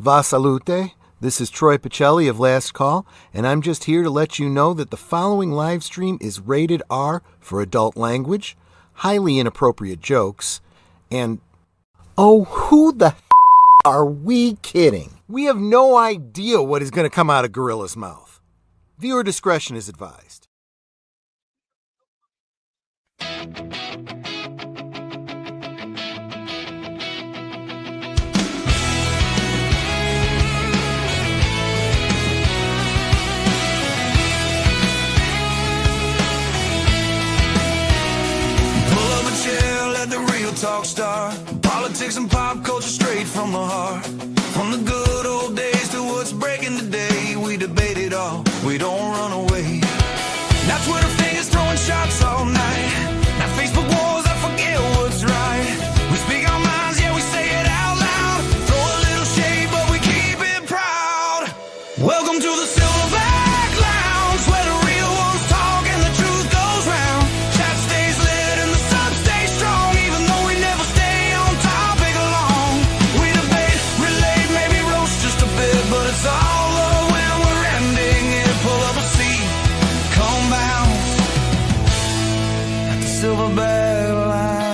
Va salute. This is Troy Pacelli of Last Call, and I'm just here to let you know that the following live stream is rated R for adult language, highly inappropriate jokes, and oh, who the are we kidding? We have no idea what is going to come out of Gorilla's mouth. Viewer discretion is advised. Talk star, politics and pop culture straight from the heart. From the good old days to what's breaking today, we debate it all, we don't run away. Now Twitter fingers throwing shots all night. Now Facebook wars, I forget what's right. We speak our minds, yeah, we say it out loud. Throw a little shade, but we keep it proud. Welcome to the Silverback Lounge, where the real ones talk and the truth goes round. Chat stays lit and the sun stays strong, even though we never stay on topic long. We debate, relate, maybe roast just a bit, but it's all love when we're ending it. Pull up a seat, come bounce at the Silverback Lounge.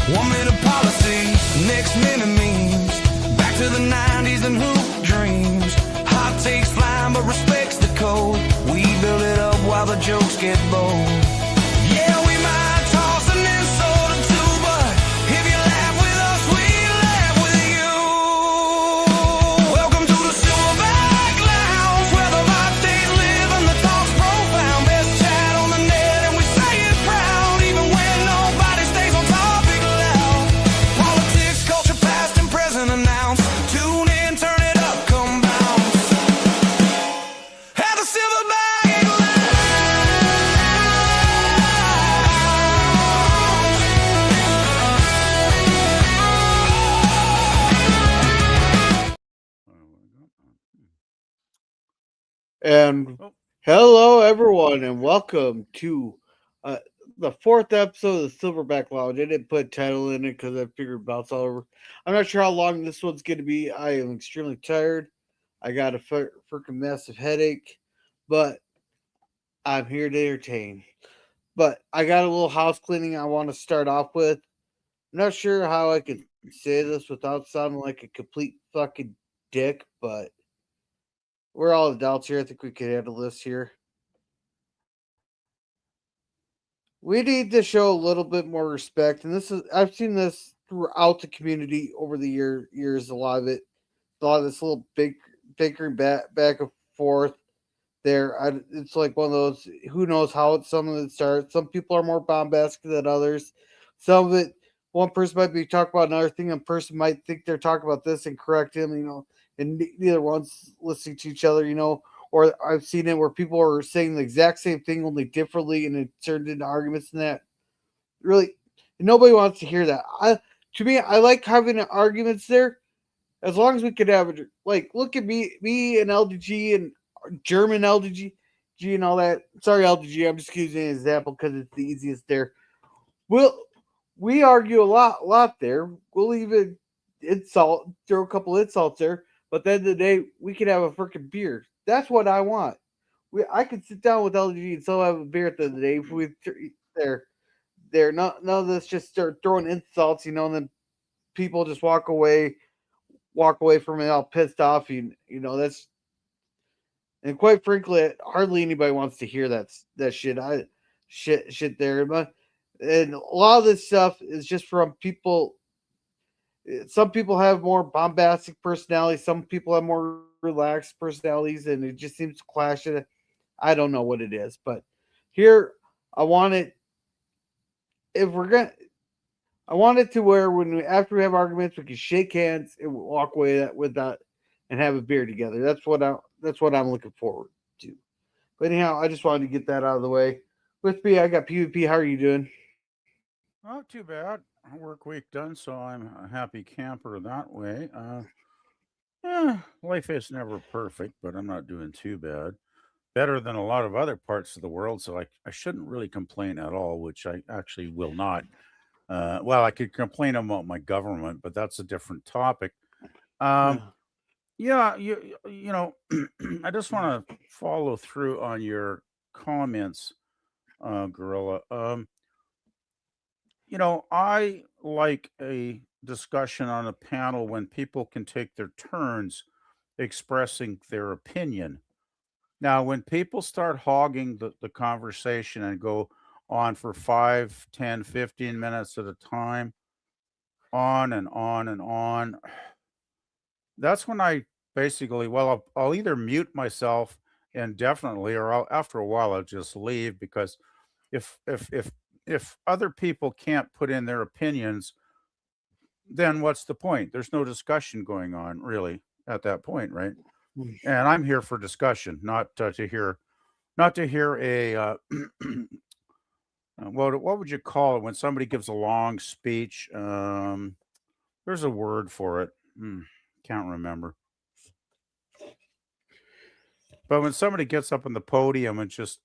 1 minute policy, next minute memes. Back to the 90s and hoop dreams. Hot takes flying, but respects the code. We build it up while the jokes get bold. Yeah, we might toss an insult or two, but if you laugh with us, we laugh with you. Welcome to the Silverback Lounge, where the lattes live and the talk's profound. Best chat on the net, and we say it proud, even when nobody stays on topic loud. Politics, culture, past and present announced. Tune in, turn it up, come bounce at the Silverback Lounge. And hello, everyone, and welcome to the fourth episode of the Silverback Lounge. I didn't put a title in it because I figured bounce all over. I'm not sure how long this one's going to be. I am extremely tired. I got a freaking massive headache, but I'm here to entertain. But I got a little house cleaning I want to start off with. I'm not sure how I could say this without sounding like a complete fucking dick, but we're all adults here. I think we could handle this here. We need to show a little bit more respect, and this is I've seen this throughout the community over the years. A lot of this little bickering back and forth. It's like one of those. Who knows how some of it starts? Some people are more bombastic than others. Some of it, one person might be talking about another thing, and a person might think they're talking about this and correct him. And neither one's listening to each other. Or I've seen it where people are saying the exact same thing only differently, and it turned into arguments. And that really nobody wants to hear that. To me, I like having arguments there, as long as we could have it. Like, look at me and LDG and German LDG and all that. Sorry, LDG, I'm just using an example because it's the easiest there. We argue a lot there. We'll even throw a couple insults there. But at the end of the day, we could have a freaking beer. That's what I want. I could sit down with LG and still have a beer at the end of the day. If we none of this just start throwing insults, and then people just walk away from it all pissed off. That's, and quite frankly, hardly anybody wants to hear that shit. Shit there, and a lot of this stuff is just from people. Some people have more bombastic personalities. Some people have more relaxed personalities, and it just seems to clash. I don't know what it is, but here I want it. I want it to where after we have arguments, we can shake hands and walk away with that and have a beer together. That's what I'm looking forward to. But anyhow, I just wanted to get that out of the way. With me, I got PvP. How are you doing? Not too bad. Work week done, so I'm a happy camper that way. Life is never perfect, but I'm not doing too bad. Better than a lot of other parts of the world, so I shouldn't really complain at all, which I actually will not. Well, I could complain about my government, but that's a different topic. Um, Yeah. yeah, you know, I just want to follow through on your comments, Gorilla. I like a discussion on a panel when people can take their turns expressing their opinion. Now, when people start hogging the conversation and go on for 5, 10, 15 minutes at a time, on and on and on, that's when I basically, well, I'll either mute myself indefinitely or after a while I'll just leave because if if if if other people can't put in their opinions, then what's the point? There's no discussion going on really at that point, right? And I'm here for discussion, not to hear a what would you call it when somebody gives a long speech? There's a word for it. Can't remember. But when somebody gets up on the podium and just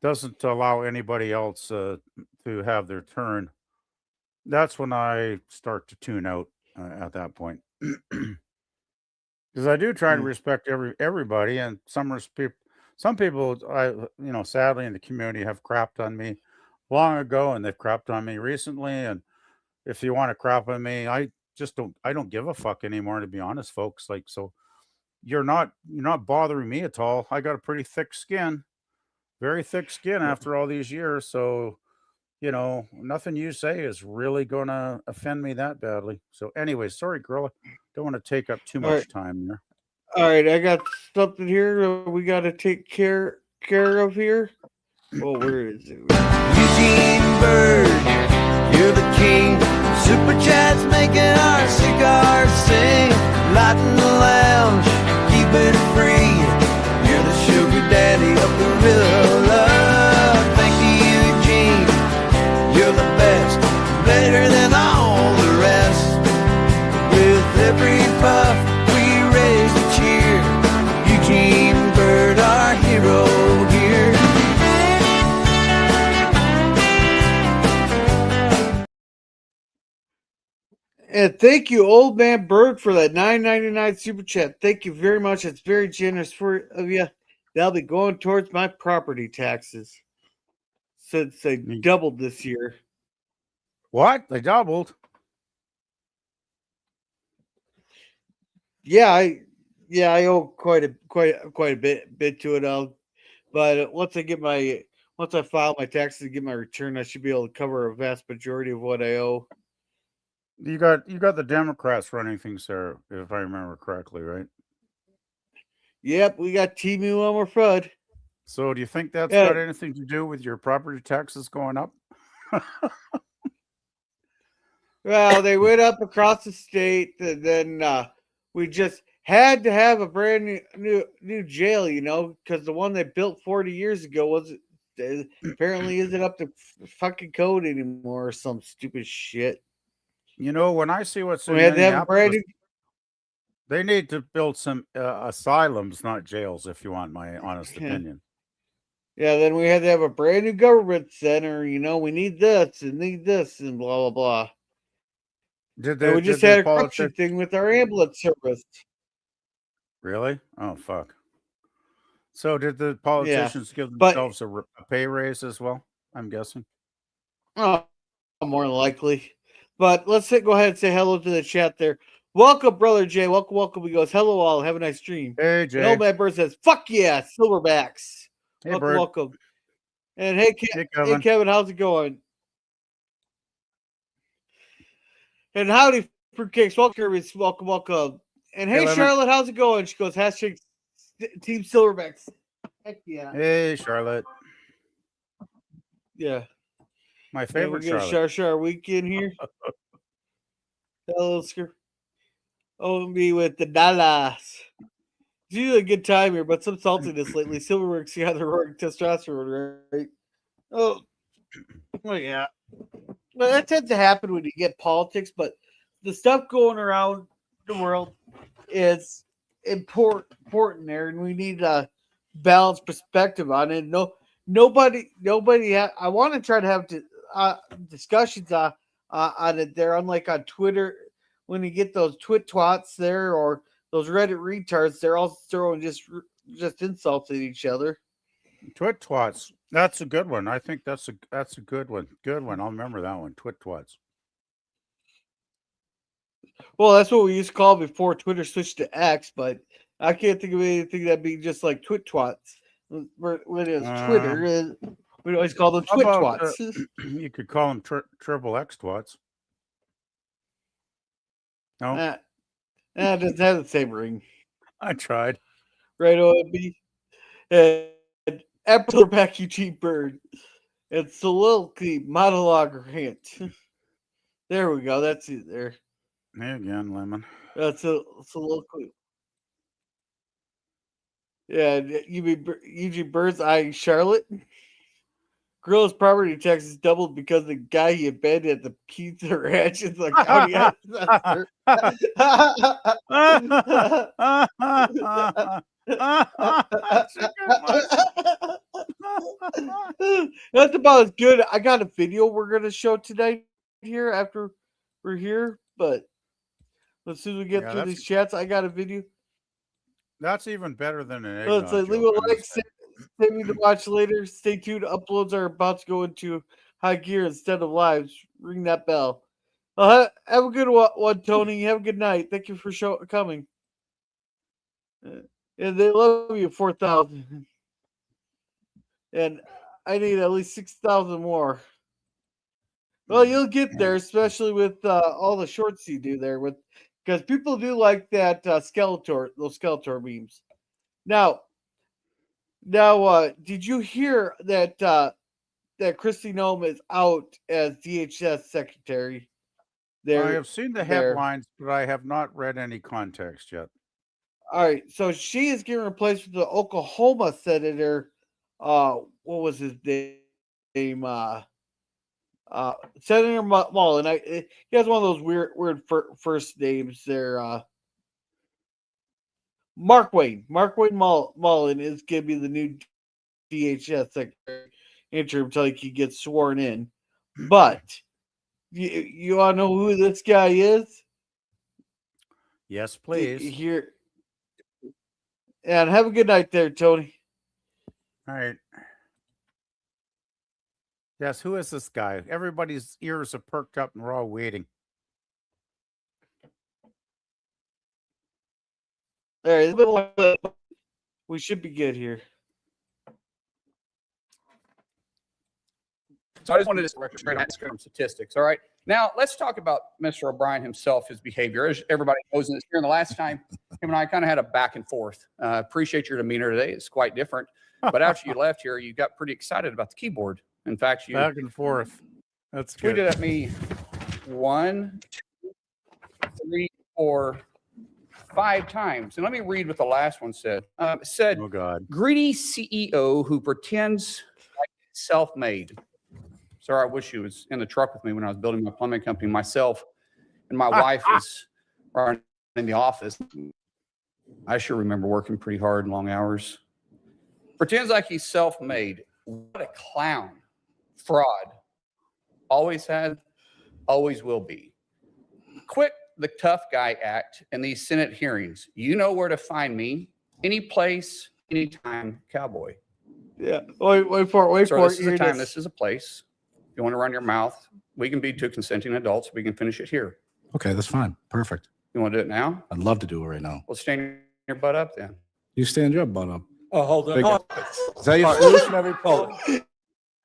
doesn't allow anybody else to have their turn, that's when I start to tune out at that point. Because I do try to Mm. respect everybody, and some people, sadly in the community have crapped on me long ago, and they've crapped on me recently. And if you want to crap on me, I don't give a fuck anymore, to be honest, folks. Like, so you're not bothering me at all. I got a pretty thick skin, very thick skin after all these years. So nothing you say is really gonna offend me that badly. So anyway, sorry, Gorilla. Don't want to take up too All right. much time there. All right. I got something here we got to take care of here. Oh, where is it? Eugene Bird, you're the king. Super chats making our cigars sing. Light in the lounge, keep it free. You're the sugar daddy of the real love. Thank you, Eugene. You're the best, better than all the rest. With every puff, we raise a cheer. Eugene Bird, our hero here. And thank you, Old Man Bird, for that $9.99 super chat. Thank you very much. It's very generous of you. That'll be going towards my property taxes since they Me- doubled this year. What? They doubled? Yeah, I owe quite a bit to it. But once I file my taxes and get my return, I should be able to cover a vast majority of what I owe. You got the Democrats running things there, if I remember correctly, right? Yep, we got Timu Elmer Fudd. So do you think that's Yeah, got anything to do with your property taxes going up? well, they went up across the state, and then we just had to have a brand new jail, because the one they built 40 years ago wasn't apparently isn't up to fucking code anymore or some stupid shit. When I see what's We in had to have a brand Minneapolis, new. they need to build some asylums, not jails, if you want my honest opinion. Yeah, then we had to have a brand new government center. We need this and blah blah blah. Did And the we just did had the a corruption politics thing with our ambulance service. really? Oh fuck. So did the Yeah, politicians give but themselves a pay raise as well? I'm guessing. oh, more than likely. But go ahead and say hello to the chat there. Welcome, brother Jay. Welcome, welcome. He goes, hello all. Have a nice stream. Hey And Old Jay. Man Bird says, fuck yeah, silverbacks. Hey Welcome, Bird. welcome. And hey, Hey hey Kevin. Kevin, how's it going? And howdy, fruitcakes. Welcome, welcome. And Hey hey, Lemon. Charlotte, how's it going? She goes, hashtag Team Silverbacks. Heck yeah. Hey Charlotte. Yeah. My Yeah, favorite we're getting Charlotte. Shar weekend here. Hello, sir. Oh, me with the Dallas. It's usually a good time here, but some saltiness lately. Silverworks, yeah, they're roaring testosterone, right? Oh, well, yeah. Well, that tends to happen when you get politics, but the stuff going around the world is important there, and we need a balanced perspective on it. Nobody. I want to try to have discussions on it there, unlike on Twitter when you get those twit twats there or those Reddit retards. They're all throwing just insults at each other. Twit twats. That's a good one. I think that's a good one. Good one. I'll remember that one. Twit twats. Well, that's what we used to call it before Twitter switched to X, but I can't think of anything that'd be just like twit twats. When it's Twitter, we always call them How twit about twats. you could call them triple X twats? No, It doesn't have the same ring. I tried. Right, OMB. And Silverback Eugene Bird. And soliloquy monologue rant. There we go. That's it there. Hey again, Lemon. That's a soliloquy. Yeah, you mean Eugene Bird's eyeing Charlotte? Gorilla's property taxes doubled because the guy he abandoned at the Pizza Ranch in the county assessor. That's about as good. I got a video we're gonna show tonight here after we're here, but as soon as we get through these chats, I got a video. That's even better than an egg. Let's leave a like, save me to watch later. Stay tuned. Uploads are about to go into high gear instead of lives. Ring that bell. Have a good one, Tony. Have a good night. Thank you for coming. And they love you, 4,000. And I need at least 6,000 more. Well, you'll get there, especially with all the shorts you do there, because people do like that Skeletor, those Skeletor memes. Now, did you hear that that Kristi Noem is out as DHS secretary? I have seen the headlines, but I have not read any context yet. All right, so she is getting replaced with the Oklahoma senator. What was his name? Senator Mullen. He has one of those weird first names there. Mark Wayne Mullen is going to be the new DHS secretary interim until he gets sworn in. But you want to know who this guy is? Yes, please. Here. And have a good night there, Tony. All right. Yes, who is this guy? Everybody's ears are perked up and we're all waiting. All right, we should be good here. So I just wanted to direct straight on some statistics. All right. Now let's talk about Mr. O'Brien himself, his behavior. As everybody knows in this here, the last time him and I kind of had a back and forth. Appreciate your demeanor today. It's quite different. But after you left here, you got pretty excited about the keyboard. In fact, you back and forth. That's good. Tweeted at me 1, 2, 3, 4, 5 times. And let me read what the last one said. It said, "Oh God, greedy CEO who pretends like self-made." Sorry, I wish he was in the truck with me when I was building my plumbing company. Myself and my wife is running in the office. I sure remember working pretty hard, long hours. Pretends like he's self-made. What a clown. Fraud. Always had, always will be. Quit the tough guy act in these Senate hearings. You know where to find me. Any place, anytime, cowboy. Yeah. Wait for it. This is a time. This is a place. If you want to run your mouth, we can be two consenting adults. We can finish it here. Okay, that's fine. Perfect. You want to do it now? I'd love to do it right now. Well, stand your butt up then. You stand your butt up. Oh, hold on. Big- Is that your solution every poll?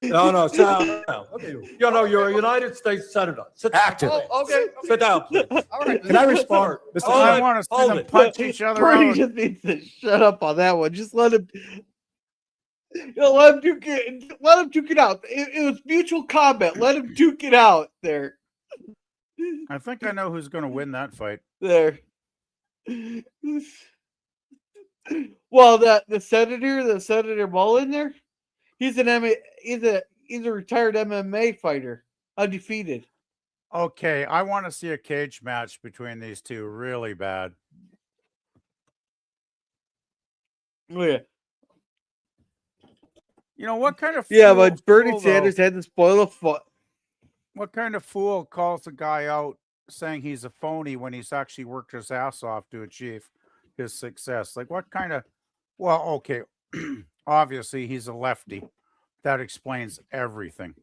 No, sit down. Okay. You know, you're a United States Senator. Sit down. Active. Oh, okay. Sit down, please. All right. Can I respond? Hold I it, want to see hold them it. punch each other Brady out. just needs to shut up on that one. Just let him. Let him duke it. Let him duke it out. It was mutual combat. Let him duke it out there. I think I know who's going to win that fight. There. Well, the Senator Mullen there, he's a retired MMA fighter, undefeated. Okay, I want to see a cage match between these two really bad. Oh, yeah. You know what kind of Yeah, fool- but Bernie fool, though- Sanders had to spoil a fun. what kind of fool calls a guy out saying he's a phony when he's actually worked his ass off to achieve his success? Like, what kind of, well, okay, obviously he's a lefty. That explains everything.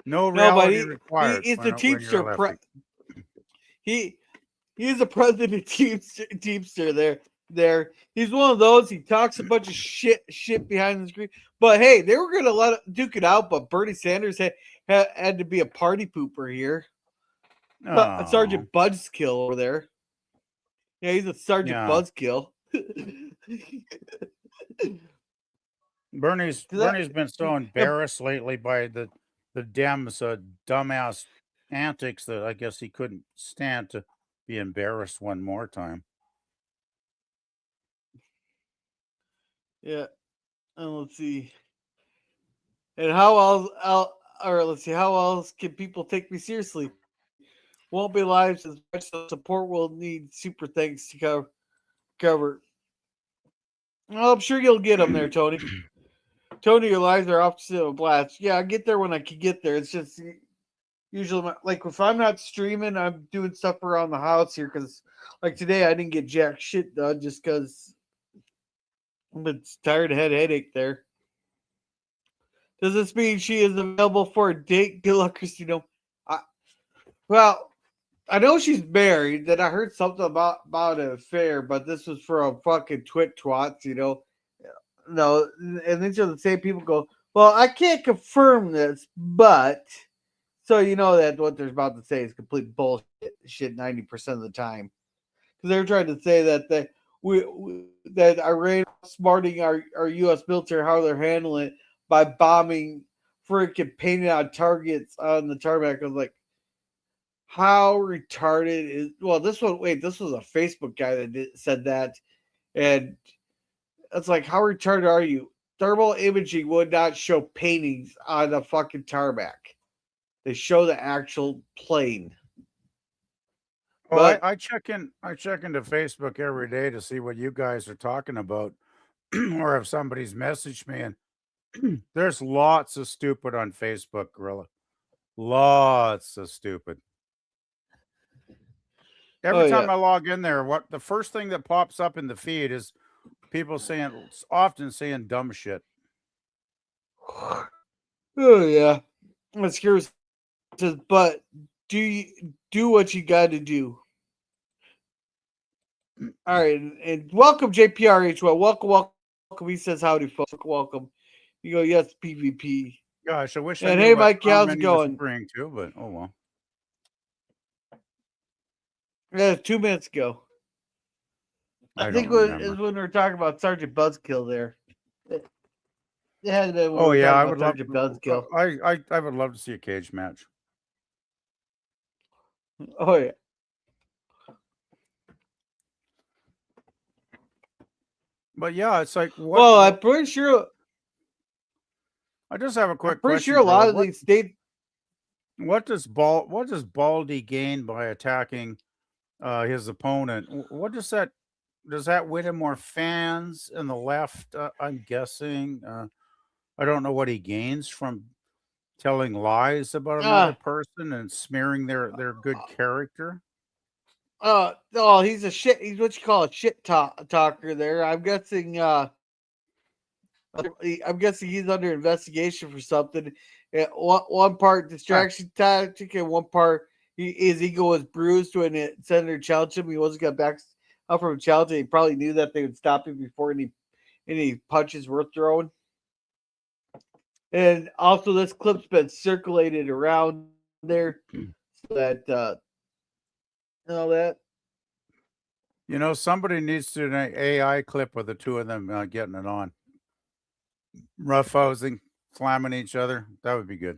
No No, but reality required he's the when you're Teamster. a lefty. He's the president Teamster there. He's one of those. He talks a bunch of shit behind the screen. But hey, they were gonna let it duke it out, but Bernie Sanders had to be a party pooper here. Sergeant Oh, Buzzkill over there. Yeah, he's a Sergeant yeah. Buzzkill. Bernie's been so embarrassed lately by the Dems' dumbass antics that I guess he couldn't stand to be embarrassed one more time. Yeah, and let's see. And how else? Or let's see. How else can people take me seriously? Won't be lives as much support will need super thanks to cover. Well, I'm sure you'll get them there, Tony. Tony, your lives are off to a blast. Yeah, I get there when I can get there. It's just usually like if I'm not streaming, I'm doing stuff around the house here because like today I didn't get jack shit done just because I'm tired, had a headache there. Does this mean she is available for a date? Good luck, Christina. Well, I know she's married. Then I heard something about an affair, but this was for a fucking twats, you know. No, and these are the same people go, well, I can't confirm this, but so you know that what they're about to say is complete bullshit 90% of the time. Because they're trying to say that that Iran smarting our US military how they're handling it by bombing freaking painted out targets on the tarmac. I was like, how retarded is this was a Facebook guy that said that, and it's like, how retarded are you? Thermal imaging would not show paintings on a fucking tarmac. They show the actual plane. Well, But I check into Facebook every day to see what you guys are talking about, or if somebody's messaged me. And there's lots of stupid on Facebook, Gorilla. Lots of stupid. Every time I log in there, what the first thing that pops up in the feed is people often saying dumb shit. oh yeah, that's curious. But do what you got to do. All right, and welcome JPRH. Well, welcome. He says howdy, folks. Welcome. You go, yes, PvP. Gosh, I wish I And knew hey, what Mike, how's it comment he was going? referring to, but oh well. Yeah, 2 minutes ago. I think don't is when we were talking about Sergeant Buzzkill there. It had been when Oh we were yeah, I talking would about love. Sergeant Buzzkill. I would love to see a cage match. Oh yeah. But yeah, it's like what? Well, I'm pretty sure. I just have a quick I'm pretty question. sure a lot Gorilla. of these states. What does Baldy gain by attacking his opponent? What does that win him more fans in the left? I'm guessing. I don't know what he gains from telling lies about another person and smearing their good character. Oh, he's a shit. He's what you call a shit talker. There, I'm guessing. I'm guessing he's under investigation for something. One part distraction tactic, and one part his ego was bruised when Senator challenged him. He wasn't going to back up from a challenge. He probably knew that they would stop him before any punches were thrown. And also, this clip's been circulated around there, so that that. Somebody needs to do an AI clip with the two of them getting it on, roughhousing, slamming each other. That would be good.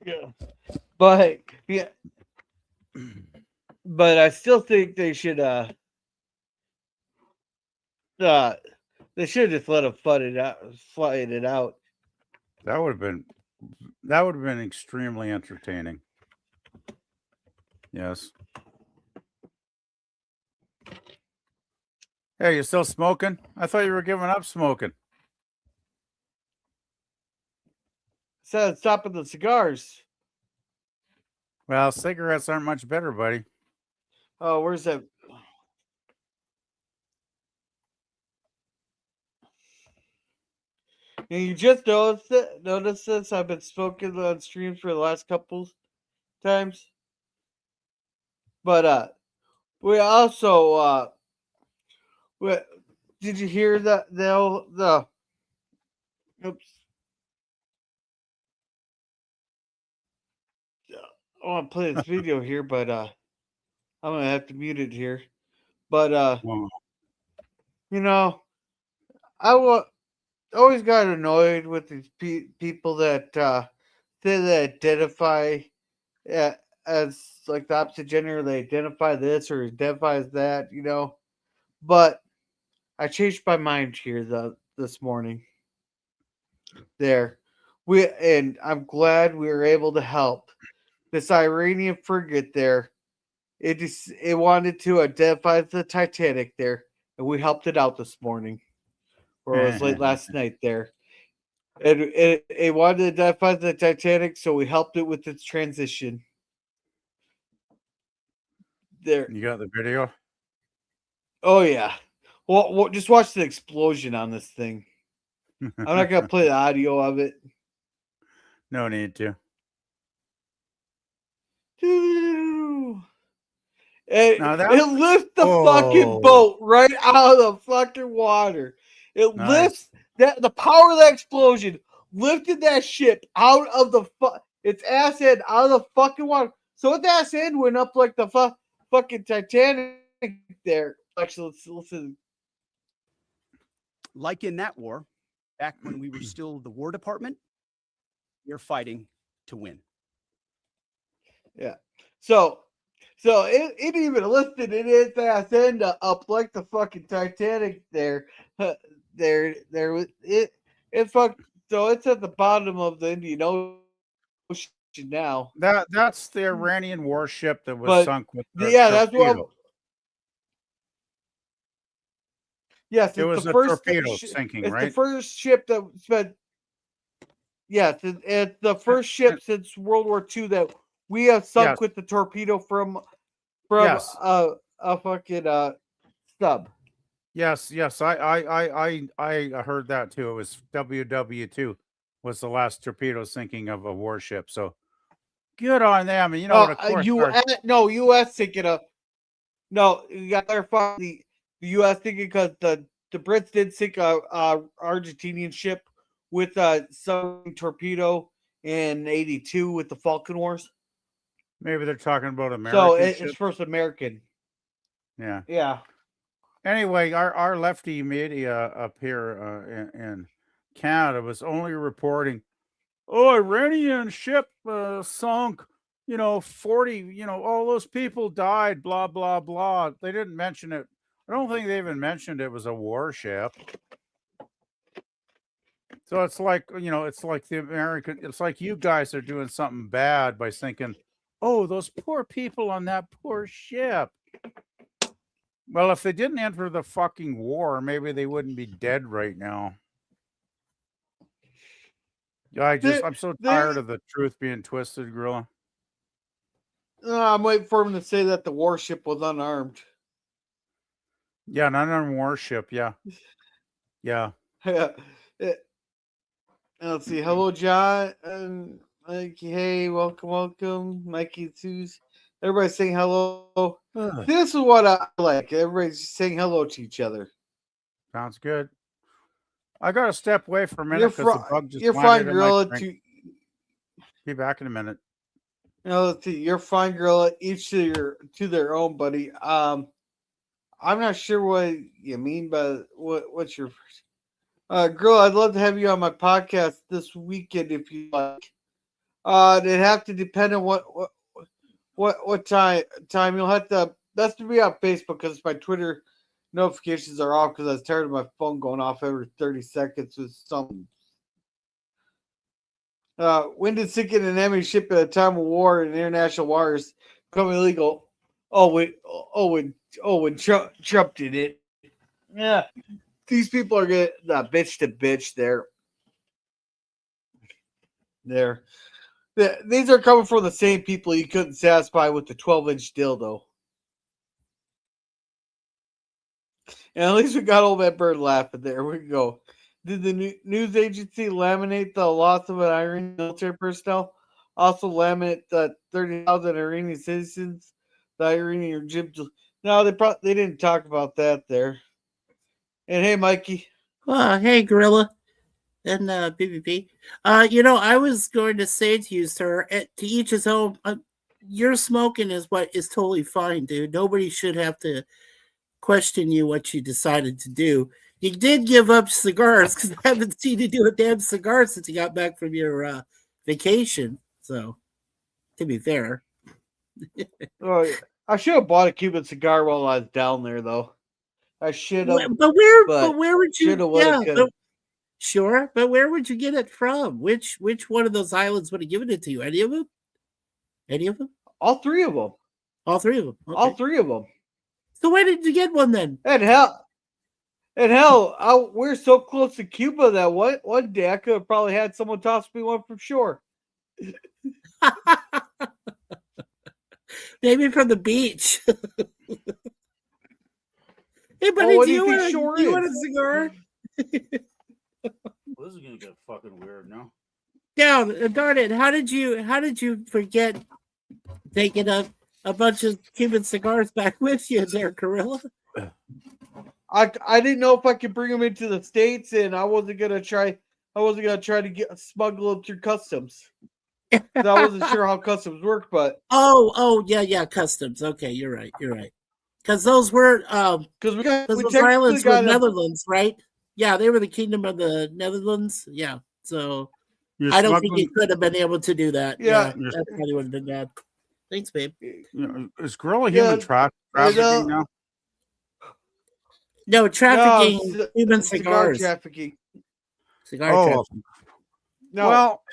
Yeah, but I still think they should they should just let him fight it out. That would have been extremely entertaining. Yes. Hey, you still smoking? I thought you were giving up smoking. Said stopping the cigars. Well, cigarettes aren't much better, buddy. Oh, where's that? And you just noticed this? I've been smoking on streams for the last couple times. But we also did you hear that the oops. I want to play this video here, but I'm gonna have to mute it here. But Well, you know, always got annoyed with these people that they identify as like the opposite gender. They identify this or identify as that, you know. But I changed my mind here this morning. And I'm glad we were able to help this Iranian frigate there. It wanted to identify the Titanic there, and we helped it out this morning, or it was late last night there. And it wanted to identify the Titanic, so we helped it with its transition. There. you got the video? Oh yeah. Well, just watch the explosion on this thing. I'm not gonna play the audio of it. No need to. It lifts the fucking boat right out of the fucking water. It lifts the power of that explosion lifted that ship out of the its ass end out of the fucking water. So its ass end went up like the fucking Titanic there. Actually, let's listen. Like in that war, back when we were still the War Department, you're fighting to win. Yeah. So it even lifted its ass end up like the fucking Titanic there. It fucked. So it's at the bottom of the Indian Ocean now. That's the Iranian warship that was sunk with the that's torpedo. what. Yes, it was the a first torpedo sinking, it's right? the first ship that spent. Yes, it's the first ship since World War II that we have sunk with the torpedo from a fucking stub. Yes, I heard that too. It was WW2 was the last torpedo sinking of a warship. So good on them. And you know what? Of course, U.S. thinking of no. You got to clarify the U.S. thinking because the Brits did sink a Argentinian ship with a submarine torpedo in '82 with the Falcon Wars. Maybe they're talking about American. So it's first American. Yeah. Yeah. Anyway, our lefty media up here in Canada was only reporting, Iranian ship sunk, 40, all those people died, blah, blah, blah. They didn't mention it. I don't think they even mentioned it was a warship. So it's like, it's like it's like you guys are doing something bad by thinking, oh, those poor people on that poor ship. Well, if they didn't enter the fucking war, maybe they wouldn't be dead right now. I'm so tired of the truth being twisted, Gorilla. I'm waiting for him to say that the warship was unarmed. Yeah, an unarmed warship. Yeah. Yeah. Let's see. Hello, John. Hey, welcome. Mikey, Suze. Everybody's saying hello. This is what I like. Everybody's saying hello to each other. Sounds good. I got to step away for a minute because the bug just you're fine, Gorilla. Be back in a minute. Let's see. You're fine, Gorilla. Each to their own, buddy. I'm not sure what you mean by what's your girl. I'd love to have you on my podcast this weekend if you like. It'd have to depend on what time you'll have to. That's to be on Facebook because my Twitter notifications are off because I was tired of my phone going off every 30 seconds with something. When did sinking an enemy ship at a time of war and international waters become illegal? When Trump did it. Yeah, these people are getting bitch to bitch there. These are coming from the same people you couldn't satisfy with the 12-inch dildo. And at least we got old man Bird laughing. There we go. Did the news agency laminate the loss of an Iranian military personnel? Also laminate the 30,000 Iranian citizens the Iranian regime. No, they didn't talk about that there. And hey, Mikey. Hey, Gorilla and BBP. I was going to say to you, sir, to each his own. Your smoking is what is totally fine, dude. Nobody should have to question you what you decided to do. You did give up cigars because I haven't seen you do a damn cigar since you got back from your vacation. So, to be fair. Oh, yeah. I should have bought a Cuban cigar while I was down there, though. I should have. But where would you? Sure, but where would you get it from? Which one of those islands would have given it to you? Any of them? Any of them? All three of them. All three of them. Okay. All three of them. So why did you get one then? And hell, we're so close to Cuba that one day I could have probably had someone toss me one from shore. Maybe from the beach. Hey, buddy, Well, do you want a cigar? Well, this is gonna get fucking weird now. Yeah, darn it! How did you forget taking a bunch of Cuban cigars back with you there, Gorilla? I didn't know if I could bring them into the States, and I wasn't gonna try to smuggle them through customs. I wasn't sure how customs work, but yeah, customs. Okay, you're right. Because those were because those islands were Netherlands, right? Yeah, they were the Kingdom of the Netherlands. Yeah, so I don't think you could have been able to do that. Yeah, that probably would have been bad. Thanks, babe. Is Gorilla human trafficking now? No, trafficking human cigar cigars. trafficking. Cigar trafficking. No. Well,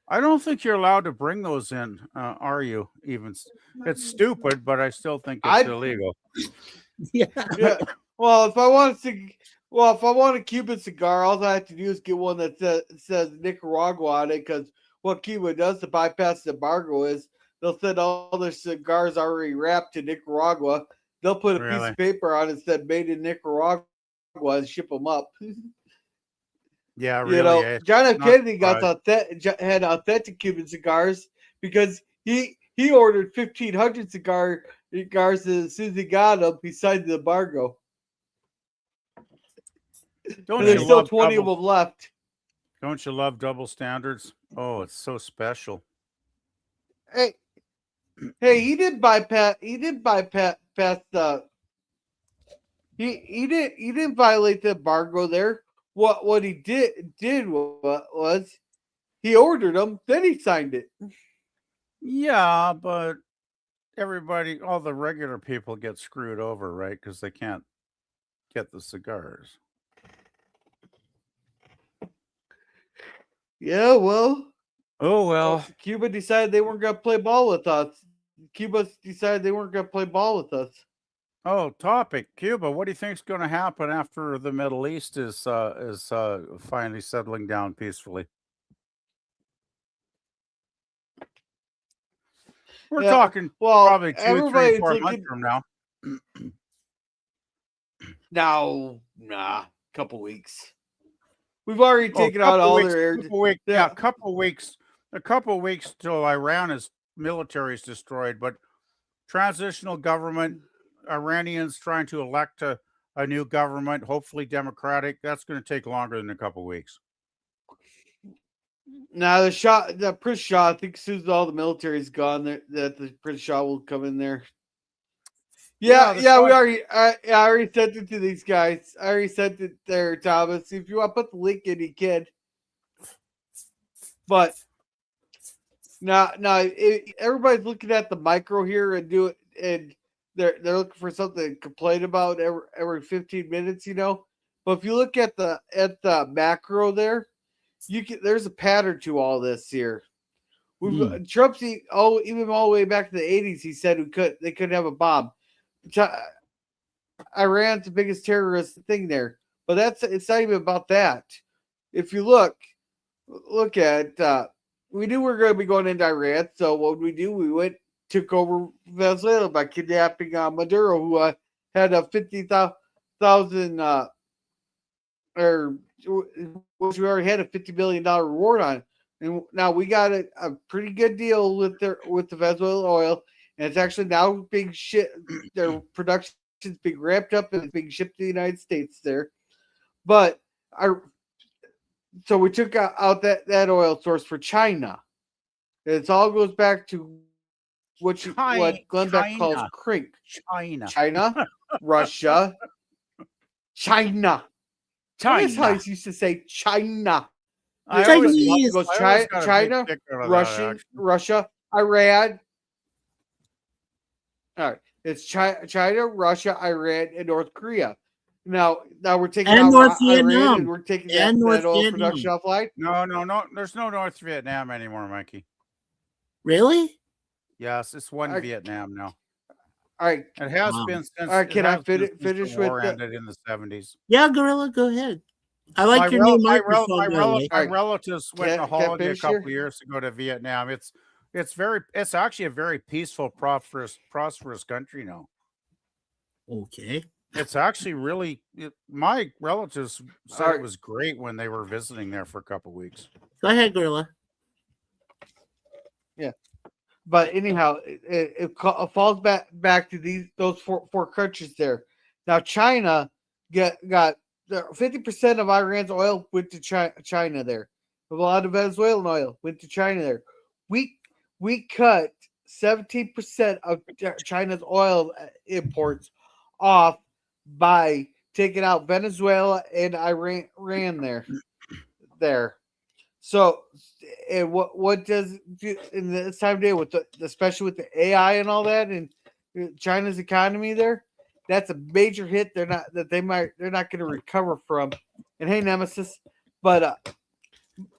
I don't think you're allowed to bring those in, are you? Even it's stupid, but I still think it's illegal. Yeah. Well, if I want a Cuban cigar, all I have to do is get one that says Nicaragua on it, because what Cuba does to bypass the embargo is they'll send all their cigars already wrapped to Nicaragua. They'll put a piece of paper on it that said "Made in Nicaragua" and ship them up. Yeah, really. John F. Kennedy had authentic Cuban cigars because he ordered 1,500 cigars as soon as he got them. He signed the embargo. There's still 20 of them left. Don't you love double standards? Oh, it's so special. Hey, he didn't bypass the. He didn't violate the embargo there. What he did was he ordered them, then he signed it. Yeah, but all the regular people get screwed over, right? Because they can't get the cigars. Yeah, well. Oh, well. Cuba decided they weren't going to play ball with us. Cuba decided they weren't going to play ball with us. Oh, topic Cuba. What do you think is going to happen after the Middle East is finally settling down peacefully? We're talking probably 2, 3, 4 months from now. Nah, couple weeks. We've already taken out all their air. Yeah, a couple weeks till Iran's military is destroyed, but transitional government. Iranians trying to elect a new government, hopefully democratic. That's going to take longer than a couple of weeks. Now the Prince Shah, I think as soon as all the military's gone, that the Prince Shah will come in there. I already sent it to these guys. I already sent it there, Thomas. If you want to put the link in, you can. But now everybody's looking at the micro here and do it, and they're looking for something to complain about every 15 minutes, But if you look at the macro there, there's a pattern to all this here. Trump's even all the way back to the 80s. He said they couldn't have a bomb. Iran's the biggest terrorist thing there. But it's not even about that. If you look at we knew we were going to be going into Iran, so what did we do? We took over Venezuela by kidnapping Maduro, who had a 50,000 or which we already had a $50 billion reward on. And now we got a pretty good deal with the Venezuelan oil, and it's actually now being their production is being ramped up and it's being shipped to the United States there. But so we took out that oil source for China. It all goes back to what Glenn Beck calls crink. China, Russia, China. That's how he used to say China. It goes China, Russia, Iran. All right, it's China, Russia, Iran, and North Korea. Now we're taking out North Iran, Vietnam. and we're taking that oil production offline. No. There's no North Vietnam anymore, Mikey. Really? Yes, it's one Vietnam now. All right, it has been since. All right, can I finish the with war ended in the 70s? Yeah, Gorilla, go ahead. I like your new microphone. My relatives went on a holiday a couple of years ago to Vietnam. It's actually a very peaceful, prosperous country now. Okay. It's actually really. My relatives said it was great when they were visiting there for a couple of weeks. Go ahead, Gorilla. Yeah, but anyhow, it falls back to those four countries there. Now China got 50% of Iran's oil went to China there. A lot of Venezuelan oil went to China there. We cut 17% of China's oil imports off by taking out Venezuela and Iran there. So, and what does in this time of day with especially with the AI and all that and China's economy there? That's a major hit. They're not going to recover from. And hey, Nemesis, but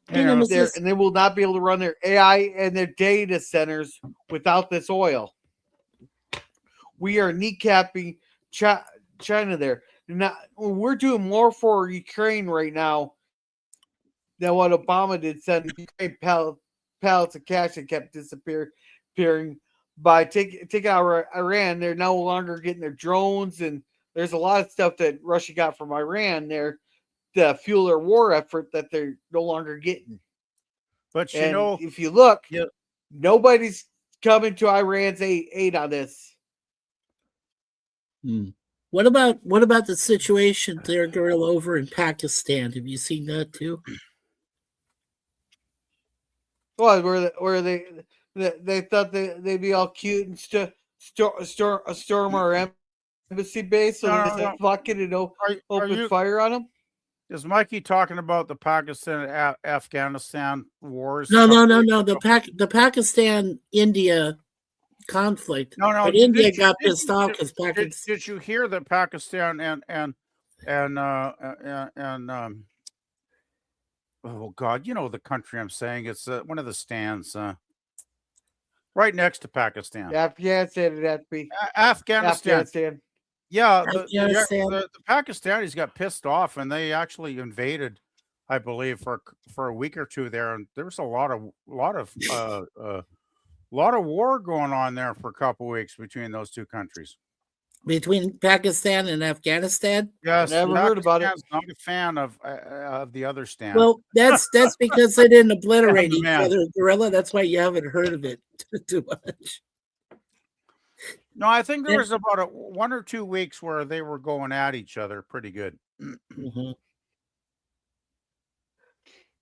and they will not be able to run their AI and their data centers without this oil. We are kneecapping China there. Now we're doing more for Ukraine right now than what Obama did. Send Ukraine pallets of cash that kept disappearing. By taking out Iran, they're no longer getting their drones, and there's a lot of stuff that Russia got from Iran there to fuel their war effort that they're no longer getting. But if you look, nobody's coming to Iran's aid on this. What about the situation there, Gorilla, over in Pakistan? Have you seen that too? Well, where they thought they'd be all cute and storm our embassy base, so they said fuck it and open fire on them. Is Mikey talking about the Pakistan Afghanistan wars? No. The Pakistan India conflict. No. But India got pissed off because Pakistan. Did you hear that Pakistan and oh God, you know the country I'm saying? It's one of the stands right next to Pakistan. Afghanistan, it'd have to be Afghanistan. Yeah, Afghanistan. The Pakistanis got pissed off and they actually invaded, I believe, for a week or two there, and there was a lot of war going on there for a couple of weeks between those two countries. Between Pakistan and Afghanistan? Yes, never heard about it. Not a fan of the other stand. Well, that's because they didn't obliterate each other, Gorilla. That's why you haven't heard of it too much. No, I think there was about 1 or 2 weeks where they were going at each other pretty good. Mm-hmm.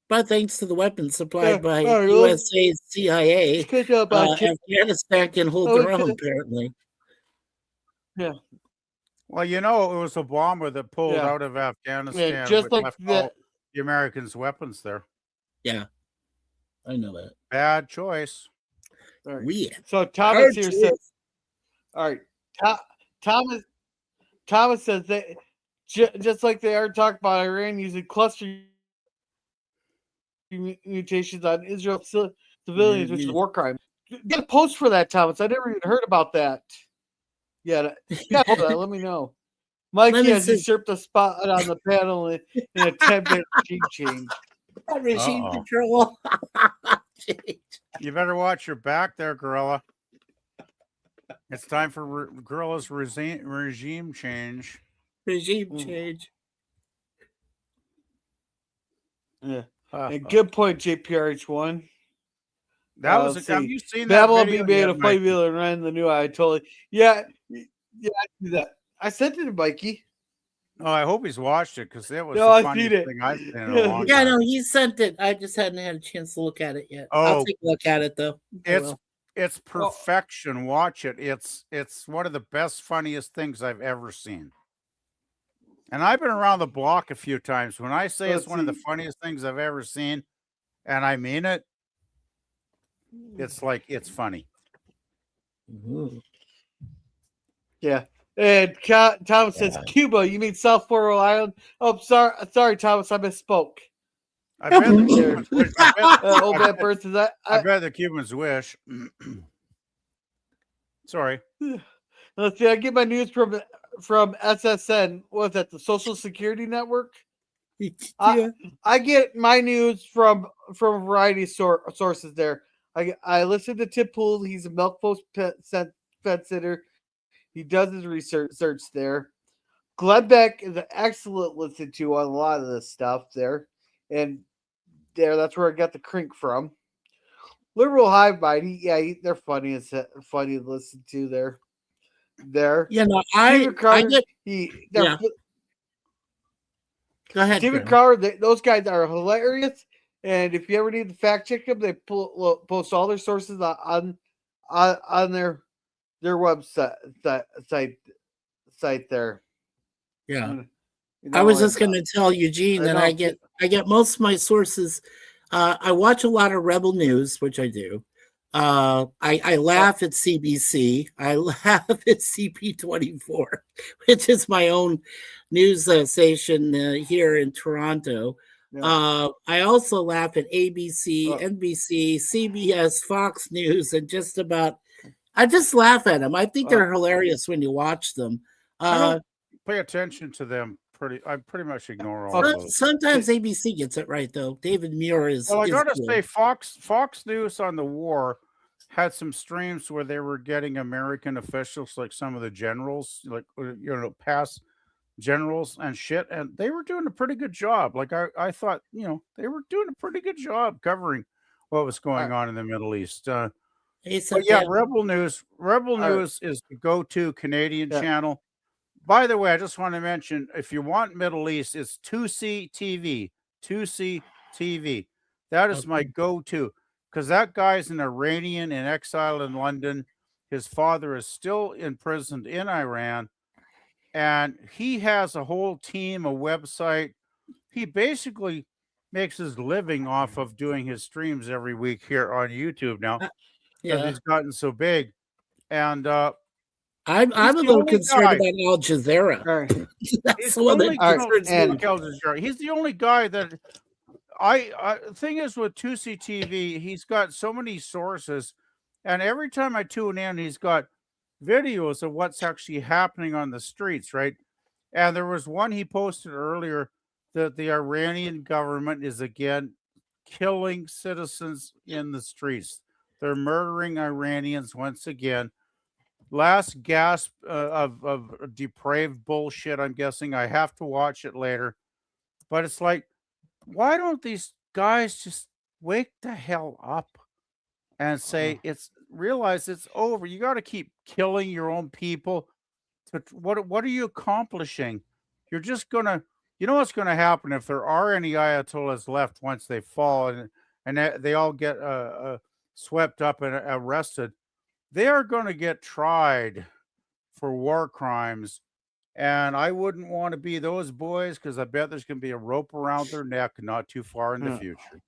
But thanks to the weapons supplied by USA's CIA, Afghanistan can hold their own, apparently. Yeah. Well, it was Obama that pulled out of Afghanistan. Yeah, just like the Americans' weapons there. Yeah, I know that. Bad choice. Right. Yeah. So Thomas here says, all right, Thomas says that just like they are talking about Iran using cluster mutations on Israel civilians, which is a war crime. Get a post for that, Thomas. I never even heard about that. Yeah, let me know. Mikey Lemon has says usurped a spot on the panel in an attempted regime change. regime Uh-oh. control. You better watch your back there, Gorilla. It's time for Gorilla's regime change. Regime change. Yeah. And good point, JPRH1. That was. let's Have see. you seen that Babel video? be made yet, a funny Mikey? video and ran the new I totally. Yeah, I see that. I sent it to Mikey. Oh, I hope he's watched it because it was No, the I funniest seen it. thing I've seen in a long Yeah, time. no, he sent it. I just hadn't had a chance to look at it yet. I'll Oh, take a look at it though. I it's will. it's perfection. Watch it. It's one of the best, funniest things I've ever seen. And I've been around the block a few times. When I say it's Let's one of the see. funniest things I've ever seen, and I mean it, it's like it's funny. Yeah. And Thomas says Cuba. You mean South Florida Island? Oh, sorry, Thomas. I misspoke. I bet the Cubans wish. Old man Bird says I bet the Cubans wish. Sorry. Let's see. I get my news from SSN. What's that? The Social Security Network. Yeah. I get my news from a variety of sources there. I listen to Tim Pool. He's a Milk Post fed sitter. He does his research there. Glenn Beck is an excellent listen to on a lot of this stuff there. And that's where I got the crink from. Liberal Hive Mind, they're funny to listen to there. You know, Stephen Crowder, yeah. Go ahead. Stephen Graham. Crowder, those guys are hilarious. And if you ever need to fact check them, they post all their sources on their website site there. Yeah. You I know, was just and, going to tell Eugene I that know. I get most of my sources. I watch a lot of Rebel News, which I do. I laugh at CBC. I laugh at CP24, which is my own news station here in Toronto. Yeah. I also laugh at ABC, NBC, CBS, Fox News, and just about. I just laugh at them. I think they're hilarious when you watch them. I don't pay attention to them. I pretty much ignore all of those. Sometimes ABC gets it right though. David Muir is. Well, I gotta good. say, Fox News on the war had some streams where they were getting American officials, like some of the generals, like past generals and shit, and they were doing a pretty good job. Like I thought, they were doing a pretty good job covering what was going on in the Middle East. But yeah, Rebel News is the go-to Canadian channel. By the way, I just want to mention, if you want Middle East, it's 2C TV. 2C TV. That is my go-to, because that guy's an Iranian in exile in London. His father is still imprisoned in Iran, and he has a whole team, a website. He basically makes his living off of doing his streams every week here on YouTube now, because he's gotten so big. And I'm a little concerned about Al Jazeera. He's the only guy that thing is with 2C TV, he's got so many sources, and every time I tune in, he's got videos of what's actually happening on the streets, right? And there was one he posted earlier that the Iranian government is again killing citizens in the streets. They're murdering Iranians once again. Last gasp of depraved bullshit, I'm guessing. I have to watch it later. But it's like, why don't these guys just wake the hell up and say, realize it's over? You got to keep killing your own people. What are you accomplishing? You're just going to, what's going to happen if there are any Ayatollahs left once they fall and they all get swept up and arrested? They are going to get tried for war crimes. And I wouldn't want to be those boys, because I bet there's going to be a rope around their neck not too far in the future.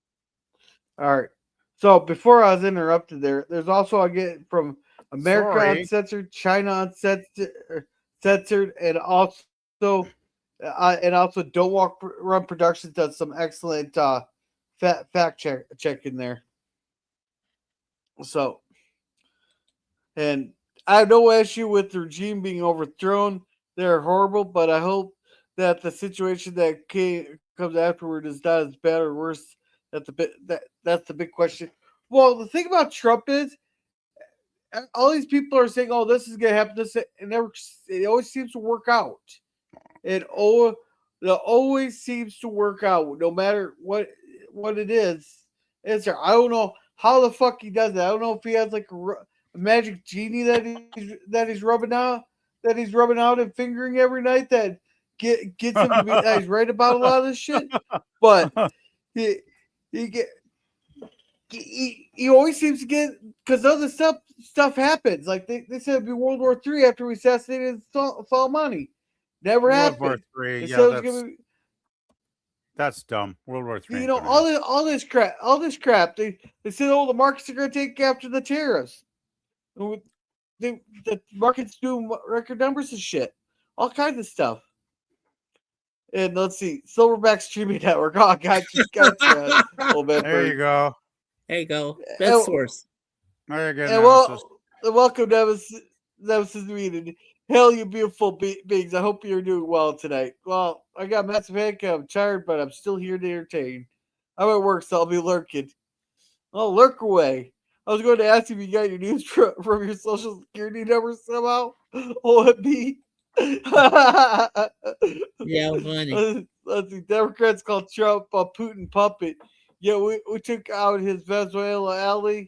All right. So before I was interrupted there's also I get from America Uncensored, China Uncensored, and also Don't Walk Run Productions does some excellent fact check in there. So, and I have no issue with the regime being overthrown. they're horrible, but I hope that the situation that comes afterward is not as bad or worse. That's the big question. Well, the thing about Trump is all these people are saying, "Oh, this is gonna happen." It always seems to work out. It always seems to work out, no matter what it is. I don't know how the fuck he does it. I don't know if he has like a magic genie that he's rubbing out and fingering every night that gets him to be that he's right about a lot of this shit. But he he get he always seems to get because other stuff happens. Like they said it'd be World War III after we assassinated Soleimani. Never World War happened. Three. They Yeah, said it was gonna be, that's dumb. World War Three. you know, all this crap. They said, oh, the markets are gonna take after the tariffs. The markets do record numbers and shit, all kinds of stuff. And let's see, Silverback Streaming Network. Oh, got you, old man. There you go. There you go. Best source. There you go. And welcome, Nemesis Meeting. Hell, you beautiful beings. I hope you're doing well tonight. Well, I got massive headache. I'm tired, but I'm still here to entertain. I'm at work, so I'll be lurking. I'll lurk away. I was going to ask if you got your news from your social security number somehow. OMB. Yeah, funny. Let's see. Democrats called Trump a Putin puppet. Yeah, we took out his Venezuela ally.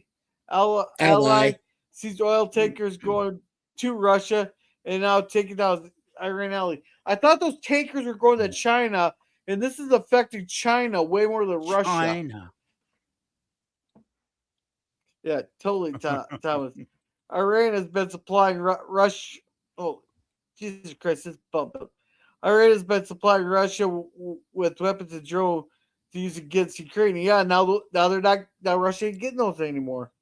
Seized oil tankers going to Russia, and now taking down Iran ally. I thought those tankers were going to China, and this is affecting China way more than Russia. China. Yeah, totally, Thomas. Iran has been supplying Russia. Oh, Jesus Christ, this bump. Iran has been supplying Russia with weapons and drones to use against Ukraine. Yeah, now they're not. Now Russia ain't getting those anymore.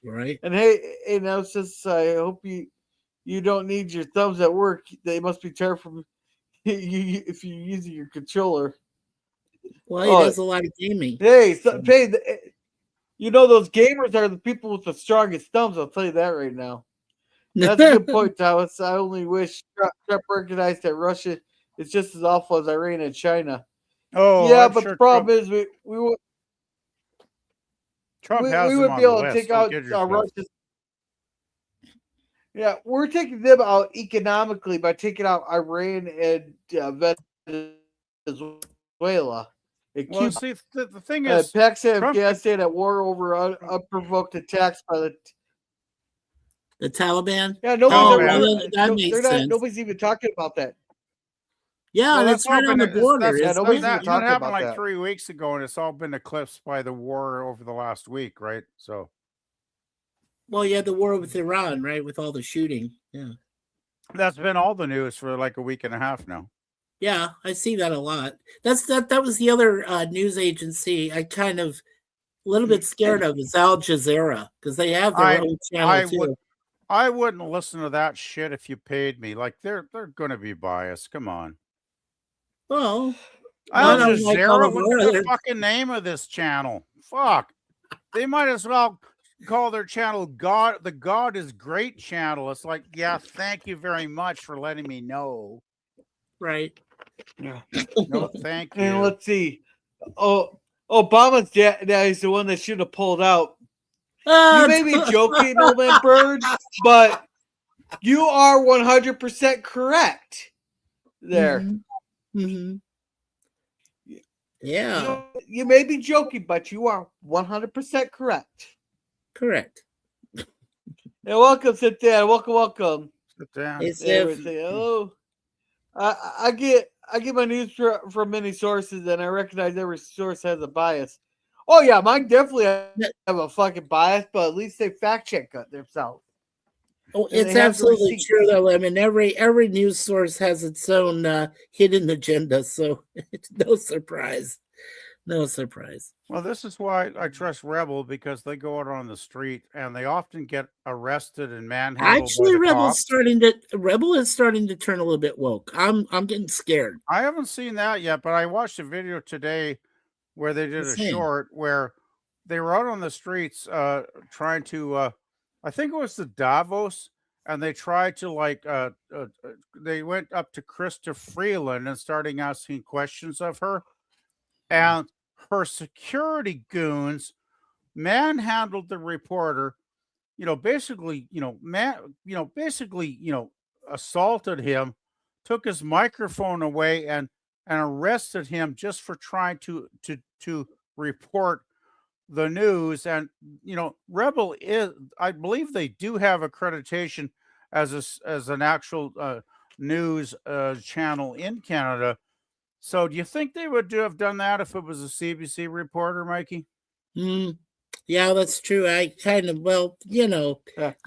Right. And hey, now since I hope you don't need your thumbs at work. They must be tired from you if you're using your controller. Well, he does a lot of gaming. Hey, you know those gamers are the people with the strongest thumbs. I'll tell you that right now. That's a good point, Thomas. I only wish Trump recognized that Russia is just as awful as Iran and China. Oh, yeah, I'm but sure the problem Trump, is we would Trump has we them would on be the able to list. take Don't out kid yourself. Russia's. Yeah, we're taking them out economically by taking out Iran and Venezuela. Well, see, the thing is, Pakistan and Trump, Afghanistan at war over unprovoked attacks by the Taliban. Yeah, nobody's Taliban. That makes sense. Nobody's even talking about that. Yeah, well, that's right on the border. Nobody's even that talking happened about like that. 3 weeks ago, and it's all been eclipsed by the war over the last week, right? So, well, yeah, the war with Iran, right, with all the shooting. Yeah, that's been all the news for like a week and a half now. Yeah, I see that a lot. That was the other news agency I kind of a little bit scared of is Al Jazeera because they have their own channel too. I wouldn't listen to that shit if you paid me. Like they're going to be biased. Come on. Well, Al Jazeera, what's the fucking name of this channel? Fuck. They might as well call their channel God. The God is Great channel. It's like, yeah, thank you very much for letting me know. Right. Yeah. No, thank you. And let's see. Oh, Obama's dad is the one that should have pulled out. You may be joking, old man Bird, but you are 100% correct there. Mm-hmm. Mm-hmm. Yeah. You may be joking, but you are 100% correct. Correct. And welcome, sit down. Welcome. Sit down. Hello. I get my news from many sources, and I recognize every source has a bias. Oh yeah, mine definitely have a fucking bias, but at least they fact check themselves. Oh, it's absolutely true, though. I mean, every news source has its own hidden agenda, so it's no surprise. No surprise. Well, this is why I trust Rebel, because they go out on the street and they often get arrested and manhandled. Actually, by the cops. Rebel is starting to turn a little bit woke. I'm getting scared. I haven't seen that yet, but I watched a video today where they did a short where they were out on the streets trying to I think it was the Davos, and they tried to they went up to Krista Freeland and starting asking questions of her, and her security goons manhandled the reporter, basically, basically, assaulted him, took his microphone away, and arrested him just for trying to report the news. And Rebel is, I believe, they do have accreditation as an actual news channel in Canada. So do you think they would have done that if it was a CBC reporter, Mikey? Yeah, that's true. I kind of, I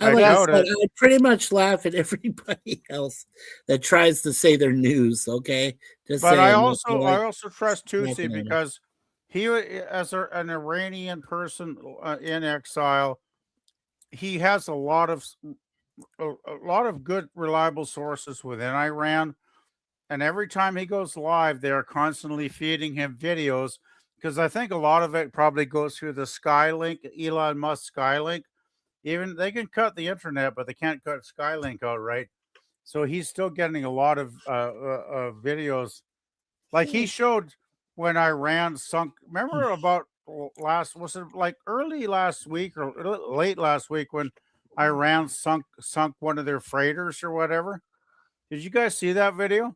I doubt it. I pretty much laugh at everybody else that tries to say their news. Okay, just But I saying. also trust Tutsi laughing at him. because he, as an Iranian person in exile, he has a lot of good, reliable sources within Iran. And every time he goes live, they are constantly feeding him videos, because I think a lot of it probably goes through the Skylink, Elon Musk Skylink. Even they can cut the internet, but they can't cut Skylink out, right? So he's still getting a lot of videos. Like he showed when Iran sunk. Remember about was it like early last week or late last week when Iran sunk one of their freighters or whatever? Did you guys see that video?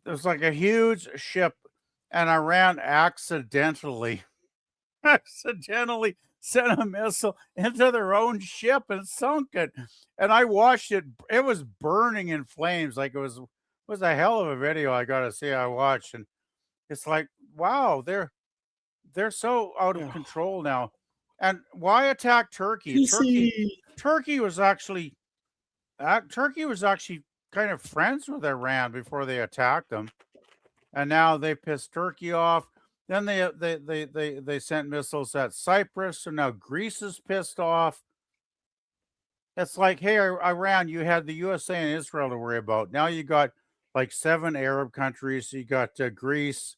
There's like a huge ship, and Iran accidentally sent a missile into their own ship and sunk it. And I watched it. It was burning in flames. Like it was a hell of a video, I gotta say. I watched, and it's like, wow, they're so out of control now. And why attack Turkey? Turkey was actually kind of friends with Iran before they attacked them, and now they pissed Turkey off. Then they sent missiles at Cyprus, so now Greece is pissed off. It's like, hey, Iran, you had the USA and Israel to worry about. Now you got like 7 Arab countries. You got Greece.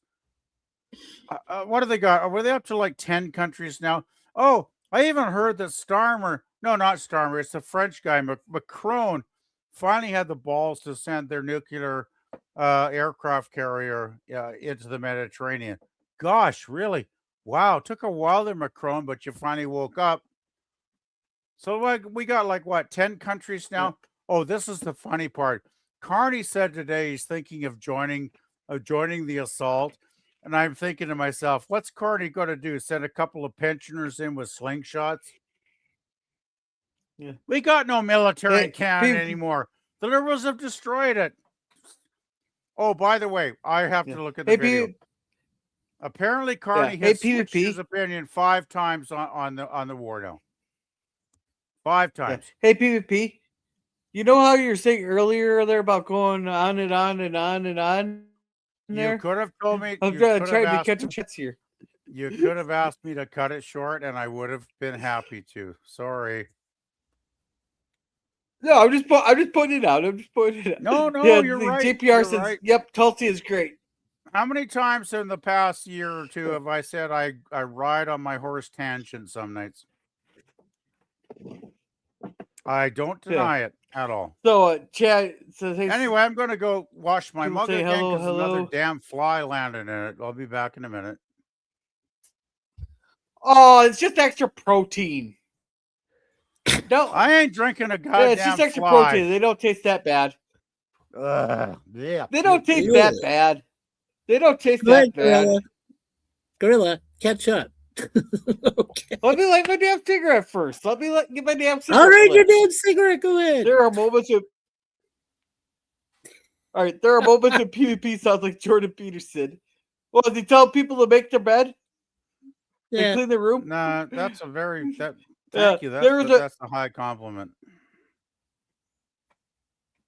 What do they got? Were they up to like 10 countries now? Oh, I even heard that not Starmer, it's the French guy, Macron, finally had the balls to send their nuclear aircraft carrier into the Mediterranean. Gosh, really? Wow, took a while there, Macron, but you finally woke up. So like we got like what, 10 countries now? Oh, this is the funny part. Carney said today he's thinking of joining the assault. And I'm thinking to myself, what's Carney going to do? Send a couple of pensioners in with slingshots? Yeah. We got no military in Canada anymore. The Liberals have destroyed it. Oh, by the way, I have to look at the video. Apparently, Carney has switched his opinion 5 times on the war now. 5 times. Hey, PvP, you know how you were saying earlier there about going on and on and on and on? You could have told me. I'm trying to catch some chats here. You could have asked me to cut it short, and I would have been happy to. Sorry. No, I'm just putting it out. No, yeah, you're right. JPR says, right. Yep, Tulsi is great. How many times in the past year or two have I said I ride on my horse tangent some nights? I don't deny it at all. So, Chad says, hey, anyway, I'm going to go wash my mug again because hello. Another damn fly landed in it. I'll be back in a minute. Oh, it's just extra protein. No, I ain't drinking a goddamn it's just extra fly. protein. They don't taste that bad. Yeah. They don't taste that bad. They don't taste that bad. Gorilla, catch up. Okay. Let me light my damn cigarette first. Let me get my damn cigarette. All right, your damn cigarette. Go ahead. There are moments of. All right, there are moments of PvP sounds like Jordan Peterson. Well, does he tell people to make their bed? Yeah. And clean their room? Nah, that's a very thank you. That's a high compliment.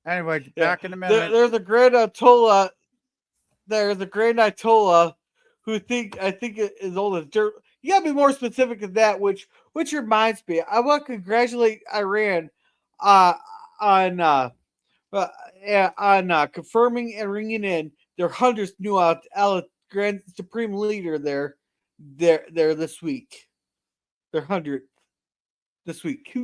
Anyway, back in a minute. There's a Grand Ayatollah. There's a Grand Ayatollah who I think is old as dirt. You gotta be more specific than that. Which reminds me, I want to congratulate Iran on confirming and ringing in their 100th new Grand Supreme Leader there this week. Their 100th this week.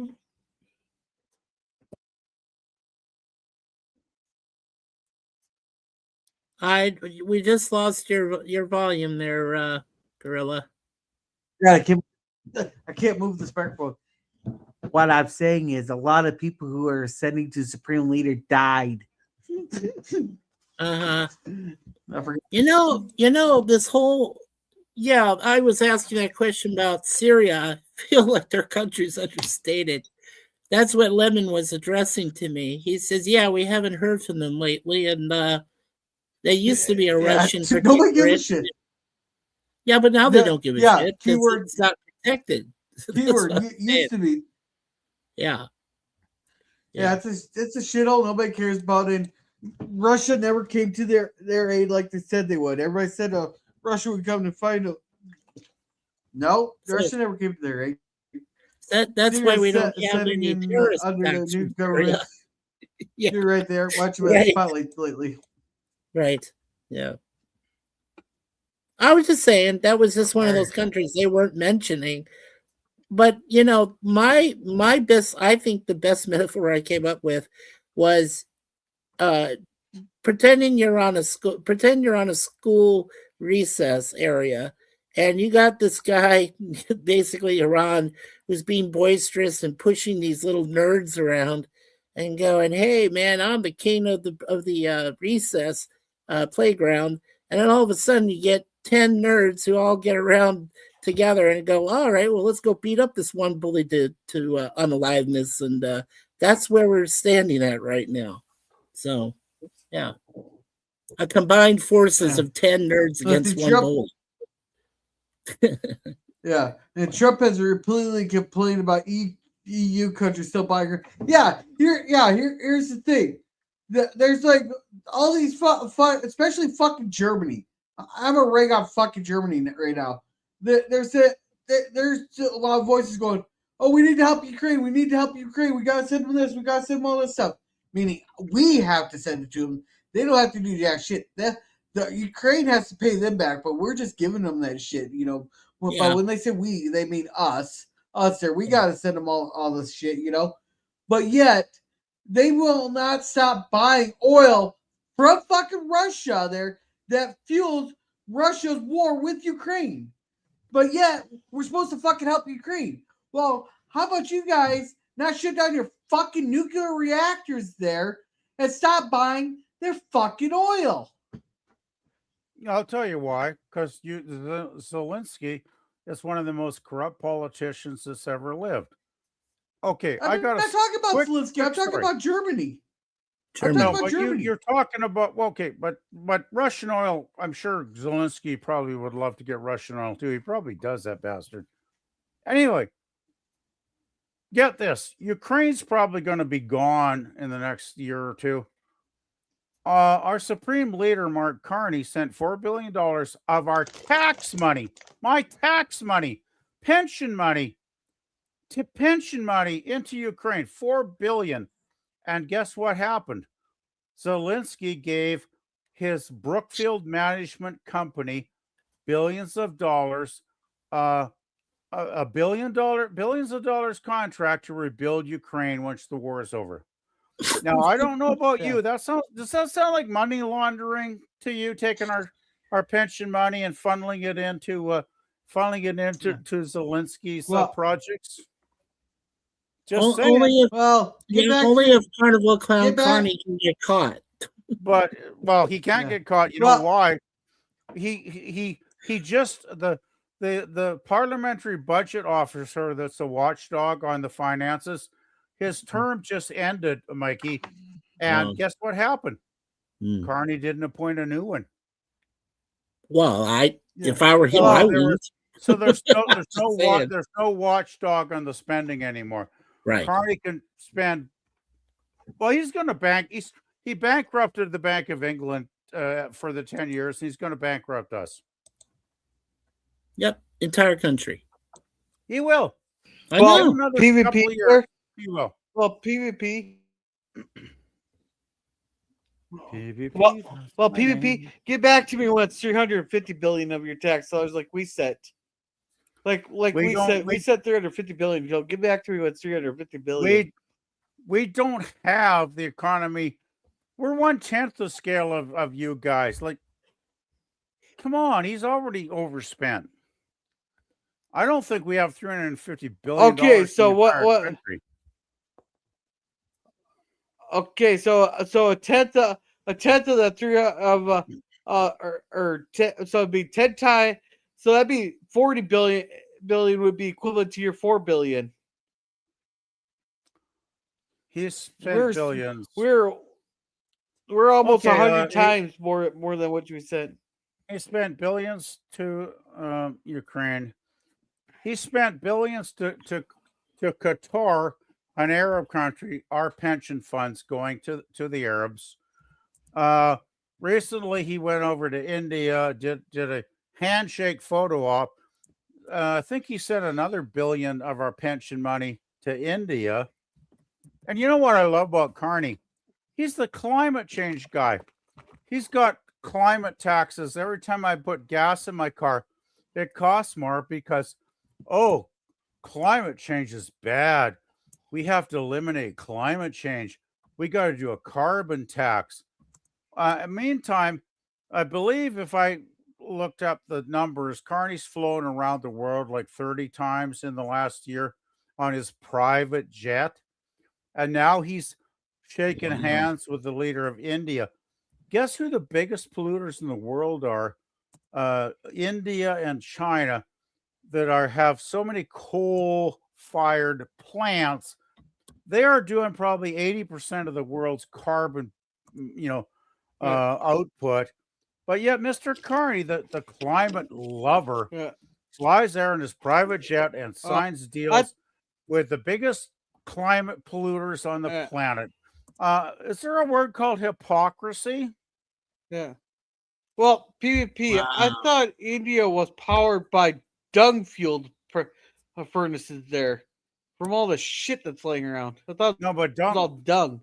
We just lost your volume there, Gorilla. Yeah, I can't move the smartphone. What I'm saying is a lot of people who are ascending to Supreme Leader died. Uh-huh. I forget. You know, this whole I was asking that question about Syria. I feel like their country's understated. That's what Lemon was addressing to me. He says, yeah, we haven't heard from them lately, and they used to be a Russian Nobody gives a protectorate. shit. Yeah, but now they don't give a shit because keyword, it's not protected. keyword used to be. Yeah. Yeah, it's a shithole nobody cares about, and Russia never came to their aid like they said they would. Everybody said Russia would come to find them. No, Russia never came to their aid. That's why we don't have any terrorist under the attacks new from government. Yeah. You're right there. Watching my spotlight lately. Right. Yeah. I was just saying that was just one of those countries they weren't mentioning. But you know, my best, I think the best metaphor I came up with was pretend you're on a school recess area, and you got this guy, basically Iran, who's being boisterous and pushing these little nerds around and going, hey man, I'm the king of the recess playground. And then all of a sudden you get 10 nerds who all get around together and go, all right, well, let's go beat up this one bully to unaliveness. And that's where we're standing at right now. So, yeah. A combined forces of 10 nerds against one bully. Yeah. And Trump has repeatedly complained about EU countries still buying her. Here's the thing. There's like all these especially fucking Germany. I'm a rag on fucking Germany right now. There's a lot of voices going, oh, we need to help Ukraine. We need to help Ukraine. We got to send them this. We got to send them all this stuff. Meaning we have to send it to them. They don't have to do jack shit. The Ukraine has to pay them back, but we're just giving them that shit, you know. But when they say we, they mean us. Us there. We got to send them all this shit, you know. But yet, they will not stop buying oil from fucking Russia there that fuels Russia's war with Ukraine. But yet, we're supposed to fucking help Ukraine. Well, how about you guys not shut down your fucking nuclear reactors there and stop buying their fucking oil? I'll tell you why. Because Zelensky is one of the most corrupt politicians that's ever lived. Okay, I'm not talking about Zelensky. I'm talking about Germany. You're talking about but Russian oil. I'm sure Zelensky probably would love to get Russian oil too. He probably does, that bastard. Anyway, get this: Ukraine's probably going to be gone in the next year or two. Our Supreme Leader Mark Carney sent $4 billion of our tax money, my tax money, pension money into Ukraine. $4 billion. And guess what happened? Zelensky gave his Brookfield Management Company billions of dollars, billions of dollars contract to rebuild Ukraine once the war is over. Now, I don't know about you. Does that sound like money laundering to you? Taking our pension money and funneling it into Zelensky's projects. Just saying. Only if Carnival Clown Connie can get caught. But he can't get caught. You know why? He just the parliamentary budget officer that's a watchdog on the finances. His term just ended, Mikey, and guess what happened? Carney didn't appoint a new one. Well, if I were him, I would. So there's no watchdog on the spending anymore. Right. Carney can spend. Well, he's going to he bankrupted the Bank of England for the 10 years. He's going to bankrupt us. Yep, entire country. He will. I know. PvP. He will. Well, PvP. PvP. Well, PvP. Get back to me when it's 350 billion of your tax dollars, like we set. Like we set 350 billion. Joe, get back to me when it's 350 billion. We don't have the economy We're 1/10 the scale of you guys. Like, come on, he's already overspent. I don't think we have $350 billion Okay, in so the what? entire country. Okay, so a tenth of the three of so it'd be 10 times. So that'd be 40 billion would be equivalent to your 4 billion. He's spent billions. We're almost Okay, 100 times more than what you said. He spent billions to Ukraine. He spent billions to Qatar, an Arab country. Our pension funds going to the Arabs. Recently, he went over to India, did a handshake photo op. I think he sent another billion of our pension money to India. And you know what I love about Carney? He's the climate change guy. He's got climate taxes. Every time I put gas in my car, it costs more because, oh, climate change is bad. We have to eliminate climate change. We got to do a carbon tax. Meantime, I believe if I looked up the numbers, Carney's flown around the world like 30 times in the last year on his private jet. And now he's shaking hands with the leader of India. Guess who the biggest polluters in the world are? India and China that have so many coal-fired plants. They are doing probably 80% of the world's carbon, output. But yet, Mr. Carney, the climate lover, flies there in his private jet and signs deals with the biggest climate polluters on the planet. Is there a word called hypocrisy? Yeah. Well, PvP, I thought India was powered by dung-fueled furnaces there from all the shit that's laying around. I thought no, but it was all dung.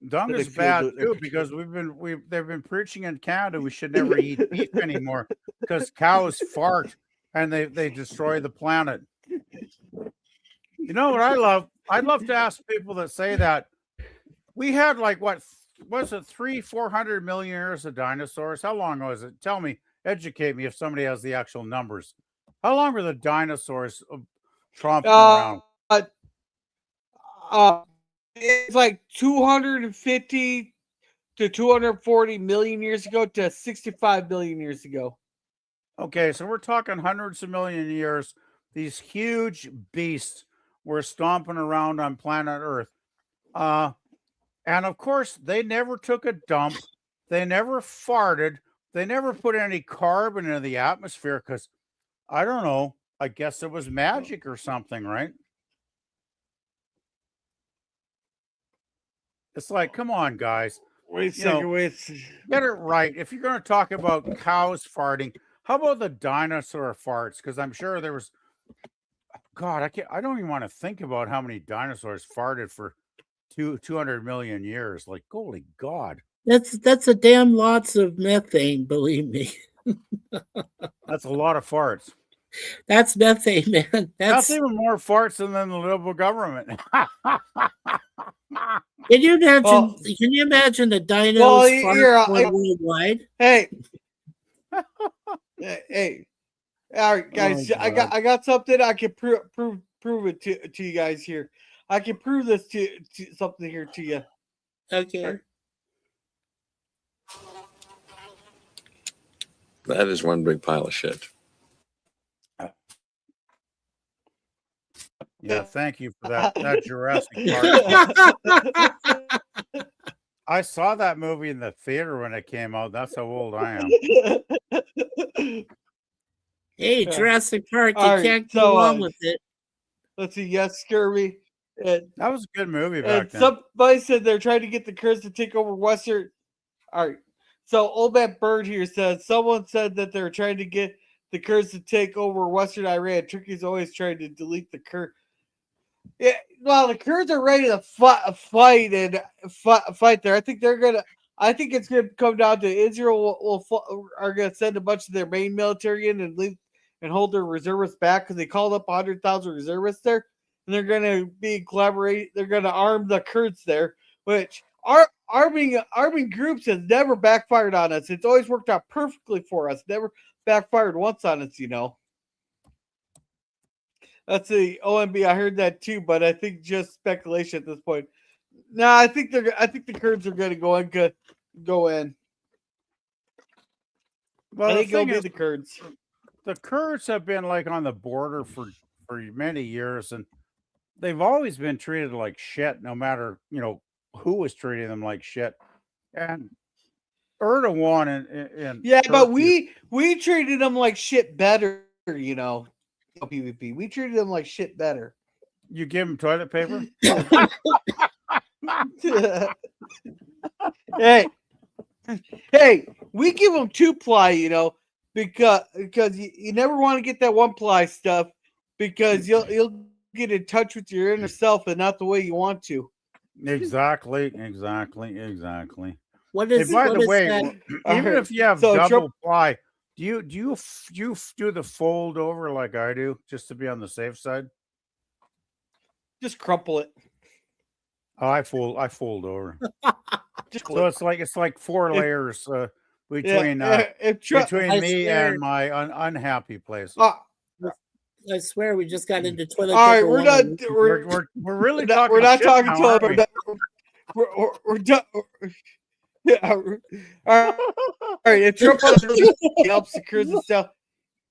Dung is bad too because they've been preaching in Canada we should never eat beef anymore because cows fart and they destroy the planet. You know what I love? I'd love to ask people that say that we had like what was it 300-400 million years of dinosaurs? How long was it? Tell me, educate me if somebody has the actual numbers. How long were the dinosaurs tromping around? It's like 250 to 240 million years ago to 65 million years ago. Okay, so we're talking hundreds of million years. These huge beasts were stomping around on planet Earth. And of course, they never took a dump. They never farted. They never put any carbon into the atmosphere because, I don't know, I guess it was magic or something, right? It's like, come on, guys. Wait a second, get it right. If you're going to talk about cows farting, how about the dinosaur farts? Because I'm sure there was, God, I don't even want to think about how many dinosaurs farted for 200 million years. Like, holy God. That's a damn lots of methane, believe me. That's a lot of farts. That's methane, man. That's even more farts than the liberal government. Can you imagine? Can you imagine the dinos worldwide? Hey, hey, all right, guys. I got something I can prove it to you guys here. I can prove this to something here to you. Okay. Right. That is one big pile of shit. Yeah, thank you for that Jurassic Park. I saw that movie in the theater when it came out. That's how old I am. Hey, Jurassic Park, you can't go wrong with it. Let's see. Yes, Scurvy. That was a good movie back then. Somebody said they're trying to get the Kurds to take over Western. All right. So Old Man Bird here says someone said that they're trying to get the Kurds to take over Western Iran. Turkey's always trying to delete the Kurds. Yeah, well, the Kurds are ready to fight there. I think it's gonna come down to Israel are gonna send a bunch of their main military in and leave and hold their reservists back because they called up 100,000 reservists there, and they're gonna be collaborating. They're gonna arm the Kurds there, which arming groups has never backfired on us. It's always worked out perfectly for us. Never backfired once on us, That's the OMB. I heard that too, but I think just speculation at this point. No, I think the Kurds are going to go in. Well, I the think it'll thing be is, the Kurds. the Kurds have been like on the border for many years, and they've always been treated like shit, no matter who was treating them like shit. And Erdogan in Yeah, but Turkey, we treated them like shit better, PvP. We treated them like shit better. you give them toilet paper. hey, we give them 2-ply, because you never want to get that 1-ply stuff because you'll get in touch with your inner self and not the way you want to. Exactly. What Hey, is by what the is way, that? even if you have So double ply, do you do the fold over like I do, just to be on the safe side? Just crumple it. Oh, I fold over. Just So it's like 4 layers between between I me swear. and my unhappy place. I swear we just got into toilet all right, paper. we're one. not. We're really We're not shit talking now, to aren't him. we? We're done. Yeah, all right. If Trump helps the Kurds and stuff,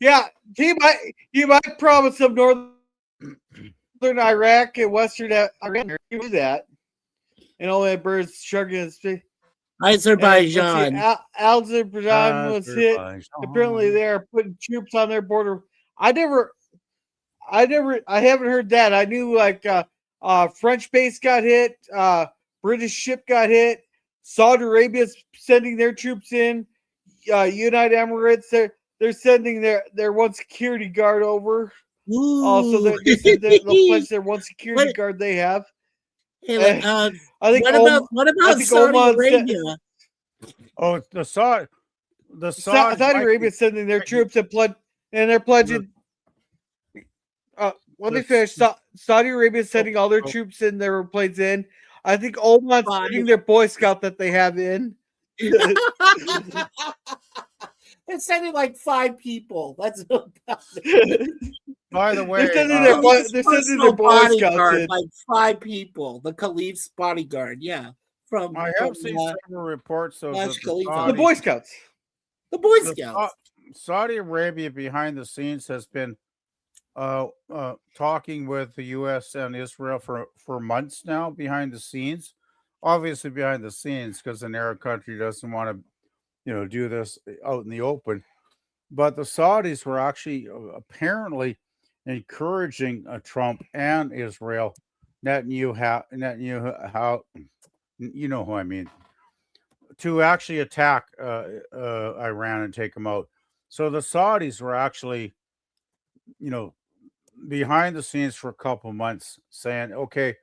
yeah, he might promise some northern Iraq and western Iran. He do that, and all that birds shrugging his face. Azerbaijan. Azerbaijan was hit. Apparently, they are putting troops on their border. I haven't heard that. I knew like French base got hit, British ship got hit, Saudi Arabia's sending their troops in, United Emirates they're sending their one security guard over. Also, they'll pledge their one security guard they have. Hey, I think what about Saudi Arabia? Oh, the Saudi Arabia sending their troops and they're pledging. Let me finish. Saudi Arabia sending all their troops in, their planes in. I think Oman's sending their Boy Scout that they have in. They're sending like 5 people. That's by the way, they're sending their Boy Scouts in. Like 5 people. The Caliph's bodyguard. Yeah, I have seen several reports of the Boy Scouts. The Boy Scouts. Saudi Arabia behind the scenes has been talking with the U.S. and Israel for months now behind the scenes. Obviously behind the scenes because an Arab country doesn't want to, do this out in the open. But the Saudis were actually apparently encouraging Trump and Israel, Netanyahu, you know who I mean, to actually attack Iran and take them out. So the Saudis were actually, behind the scenes for a couple months saying, okay,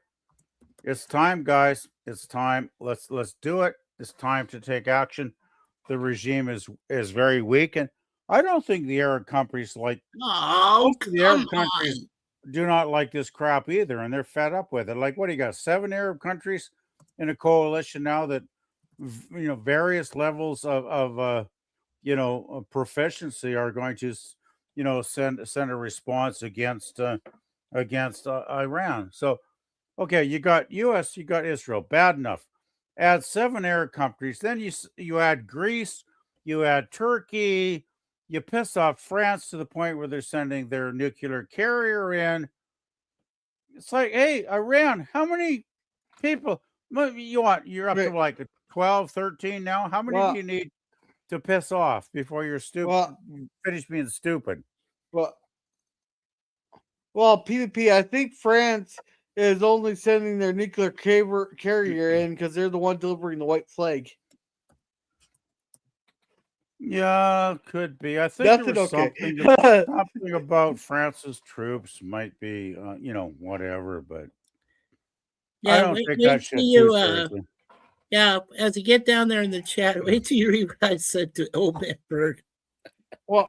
it's time, guys. It's time. Let's do it. It's time to take action. The regime is very weak. And I don't think the Arab countries do not like this crap either. And they're fed up with it. Like, what do you got? 7 Arab countries in a coalition now that, various levels of proficiency are going to, send a response against Iran. So, okay, you got U.S., you got Israel, bad enough. Add 7 Arab countries, then you add Greece, you add Turkey, you piss off France to the point where they're sending their nuclear carrier in. It's like, hey, Iran, how many people you want? You're up to like 12, 13 now. How many do you need to piss off before you're stupid? Finish being stupid. Well, PvP, I think France is only sending their nuclear carrier in because they're the one delivering the white flag. Yeah, could be. I think there was something about France's troops might be, whatever, but I don't take that shit too seriously. Yeah, as you get down there in the chat, wait till you read what I said to Old Man Bird. Well,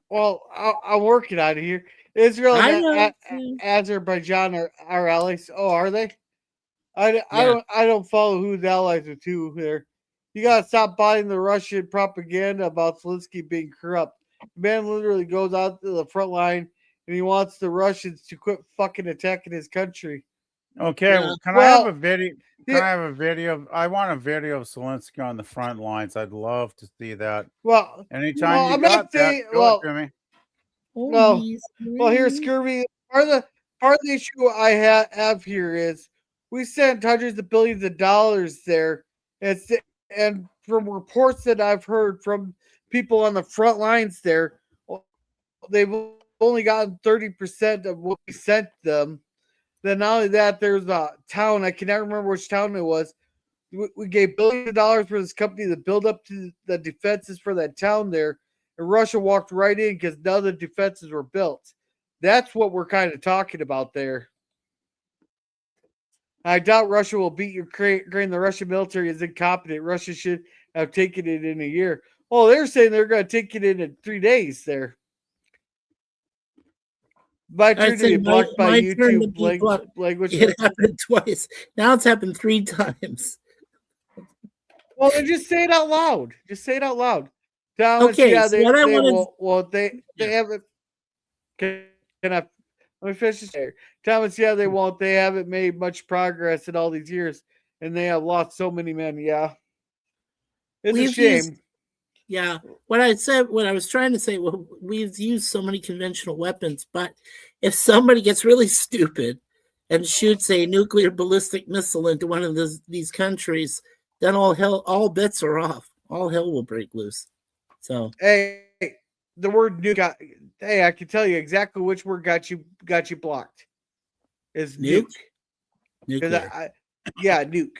I'm working out of here. Israel and Azerbaijan are allies. Oh, are they? I don't follow who's allies with who there. you gotta stop buying the Russian propaganda about Zelensky being corrupt. The man literally goes out to the front line and he wants the Russians to quit fucking attacking his country. Okay, Yeah. well, can I have a Well, video? Can yeah, I have a video? I want a video of Zelensky on the front lines. I'd love to see that. well, Anytime you I'm got not that, saying. show it to me. Well, Holy here's smokes. scurvy. Part of the issue I have here is we sent hundreds of billions of dollars there, and from reports that I've heard from people on the front lines there, they've only gotten 30% of what we sent them. Then not only that, there's a town, I cannot remember which town it was. We gave billions of dollars for this company to build up to the defenses for that town there, and Russia walked right in because none of the defenses were built. That's what we're kind of talking about there. I doubt Russia will beat Ukraine. The Russian military is incompetent. Russia should have taken it in a year. Oh, they're saying they're going to take it in 3 days there. My turn to be blocked by my turn to YouTube be blocked. language. It happened twice. Now it's happened 3 times. Well, then just say it out loud. Just say it out loud. Thomas, Okay, yeah, so they what I they wanted- will. Well, they haven't. Can I? Let me finish this here. Thomas, yeah, they won't. They haven't made much progress in all these years, and they have lost so many men. Yeah, it's a We've shame. used- Yeah, what I was trying to say, well, we've used so many conventional weapons, but if somebody gets really stupid and shoots a nuclear ballistic missile into one of these countries, then all bets are off. All hell will break loose. So Hey, the word nuke. Hey, I can tell you exactly which word got you blocked. Is nuke. nuclear. Yeah, nuke.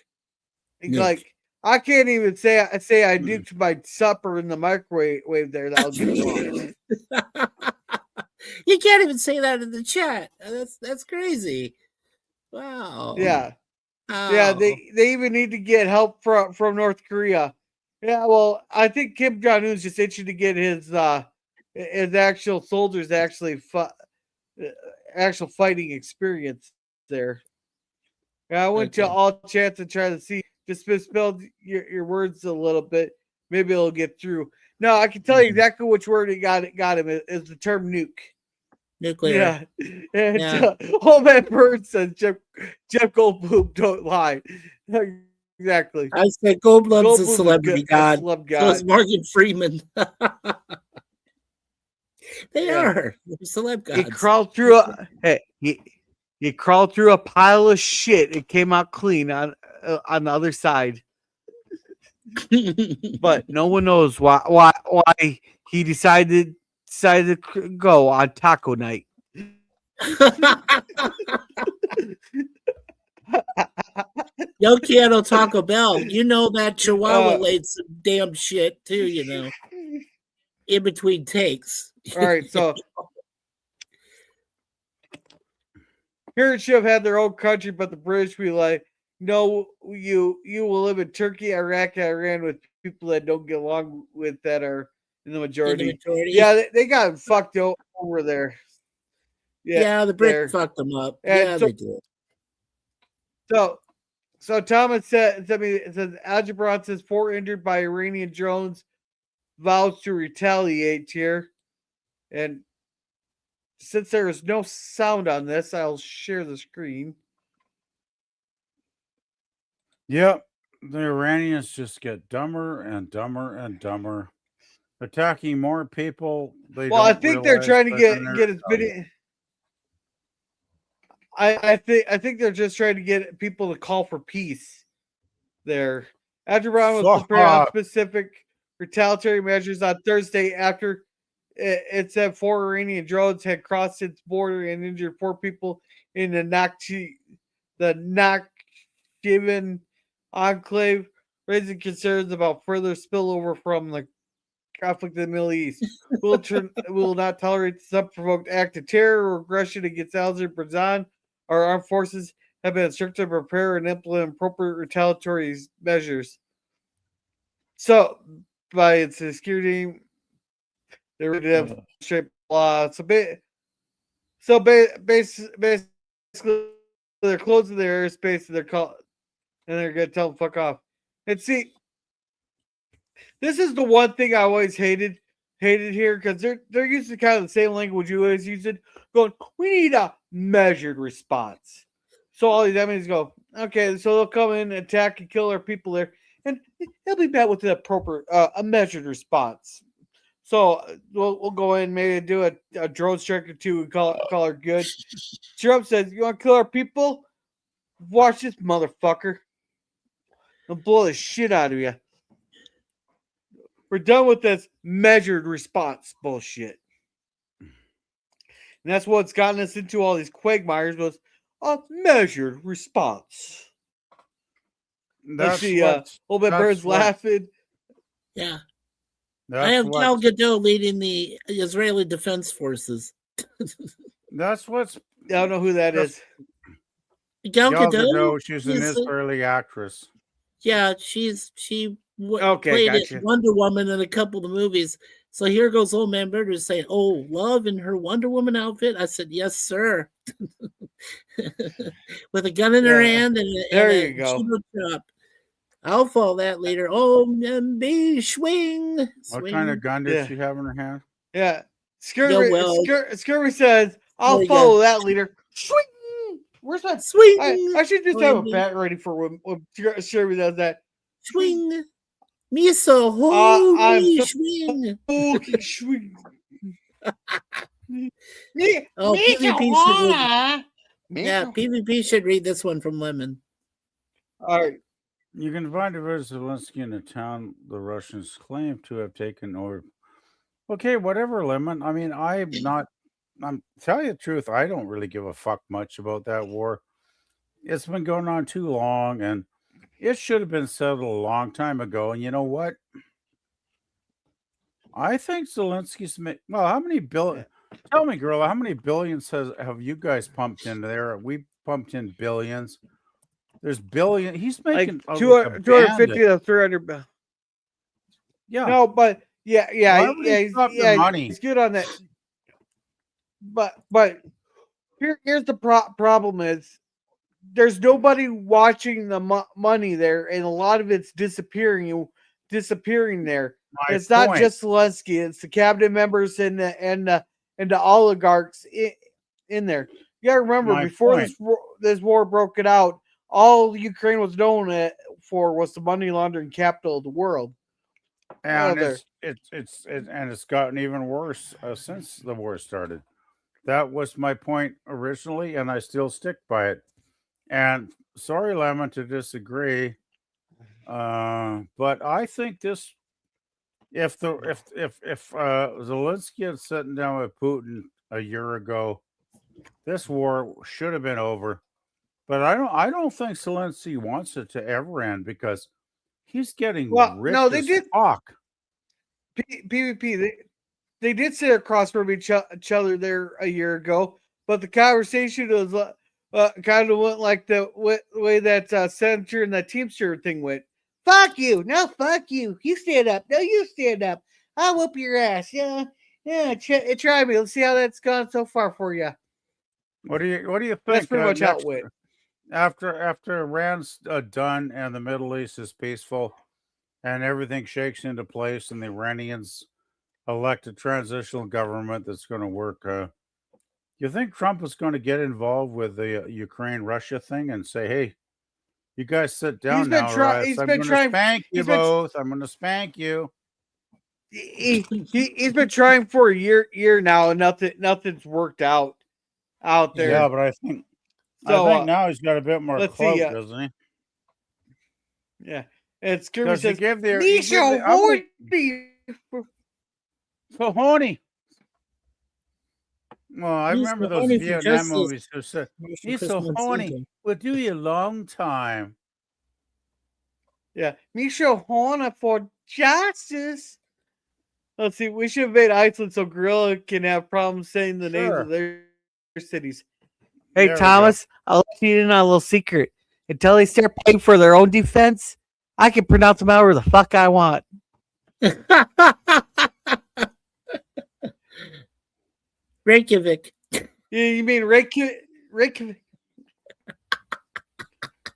Nuke. Like I can't even say I nuked my supper in the microwave there. That'll get blocked. You can't even say that in the chat. That's crazy. Wow. Yeah. Wow. Yeah, they even need to get help from North Korea. Yeah, well, I think Kim Jong Un's just itching to get his actual soldiers actually actual fighting experience there. Yeah, I went to Okay. all chats to try to see, just misspelled your words a little bit. Maybe it'll get through. No, I can tell you exactly which word it got him. Is the term nuke. Nuclear. Yeah, and Yeah. Old Man Bird says Jeff Goldblum don't lie. Exactly. I said Goldblum's a Goldblum's celebrity god. celeb So is god. Morgan Freeman. They Yeah. are. They're celeb gods. He crawled through he crawled through a pile of shit. It came out clean on the other side. But no one knows why he decided to go on taco night. Yo quiero Taco Bell. You know that Chihuahua Uh, laid some damn shit too, in between takes. All right, so here it should have had their own country, but the British be like, no, you will live in Turkey, Iraq, and Iran with people that don't get along with that are in the majority. Yeah, they got fucked over there. Yeah, the there. Brits fucked them up. And Yeah, so- they did. So Thomas said, it says Algebron says 4 injured by Iranian drones, vows to retaliate here. And since there is no sound on this, I'll share the screen. Yep. The Iranians just get dumber and dumber and dumber. Attacking more people. I think they're trying to get as many. I think they're just trying to get people to call for peace. There, Algebron was preparing specific retaliatory measures on Thursday after it said 4 Iranian drones had crossed its border and injured 4 people in the Nakhchivan enclave, raising concerns about further spillover from the conflict in the Middle East. We will not tolerate this unprovoked act of terror or aggression against Azerbaijan. Our armed forces have been instructed to prepare and implement appropriate retaliatory measures. So, by its security, they're ready to demonstrate blah. So basically, they're closing their airspace and they're going to tell them fuck off. And see, this is the one thing I always hated here because they're using kind of the same language you always use it. Going, we need a measured response. So all these enemies go, okay, so they'll come in, attack, and kill our people there, and they'll be met with an appropriate, a measured response. So we'll go in, maybe do a drone strike or two, and call her good. Trump says, "You want to kill our people? Watch this motherfucker. They'll blow the shit out of you." We're done with this measured response bullshit. And that's what's gotten us into all these quagmires was a measured response. Let's see, old man Bird's laughing. Yeah. I have Gal Gadot leading the Israeli Defense Forces. That's what's. I don't know who that is. Gal Gadot. She's an Israeli actress. Yeah, she Okay, played gotcha. Wonder Woman in a couple of the movies. So here goes old man Birders saying, "Oh, love in her Wonder Woman outfit." I said, "Yes, sir." With a gun in her hand and you go. judo chop. I'll follow that later. Oh, MB swing. What kind of gun did she have in her hand? Yeah. Scurvy says, "I'll follow that leader." Swing. Where's that swing? I should just have a bat ready for when Scurvy does that. Swing. Miso, holy swing. Okay, swing. PvP PvP should read this one from Lemon. All right. You can find Zelensky in a town the Russians claim to have taken over. Okay, whatever, Lemon. I mean, I'm tell you the truth, I don't really give a fuck much about that war. It's been going on too long, and it should have been settled a long time ago. And you know what? I think Zelensky's how many billion? Tell me, girl, how many billions have you guys pumped into there? We pumped in billions. There's billion. He's making like 250 to 300. Yeah. No, but yeah. Money. He's good on that. But here's the problem is there's nobody watching the money there, and a lot of it's disappearing there. It's not just Zelensky; it's the cabinet members and the oligarchs in there. You gotta remember before this war broke it out, all Ukraine was known for was the money laundering capital of the world. And it's gotten even worse since the war started. That was my point originally, and I still stick by it. And sorry, Lemon, to disagree, but I think this, if Zelensky had sat down with Putin a year ago, this war should have been over. But I don't think Zelensky wants it to ever end because he's getting rich as fuck. PvP, they did sit across from each other there a year ago, but the conversation was kind of went like the way that Senator and that Teamster thing went. Fuck you! No, fuck you! You stand up! No, you stand up! I'll whoop your ass! Yeah. Try me. Let's see how that's gone so far for you. What do you think? That's pretty much how it went. After Iran's done and the Middle East is peaceful and everything shakes into place and the Iranians elect a transitional government that's going to work, you think Trump is going to get involved with the Ukraine-Russia thing and say, hey, you guys sit down now, right? I'm going to spank you both. I'm going to spank you. He's been trying for a year now, and nothing's worked out there. Yeah, but I think now he's got a bit more clout, doesn't he? Yeah, it's Kirby says, so horny. Well, I remember those Vietnam movies who said, he's so horny. We'll do you a long time. Yeah, me so horny for justice. Let's see, we should have made Iceland so Gorilla can have problems saying the names of their cities. Hey, there Thomas, I'll let you in on a little secret. Until they start paying for their own defense, I can pronounce them however the fuck I want. Reykjavik. You mean Reykjavik?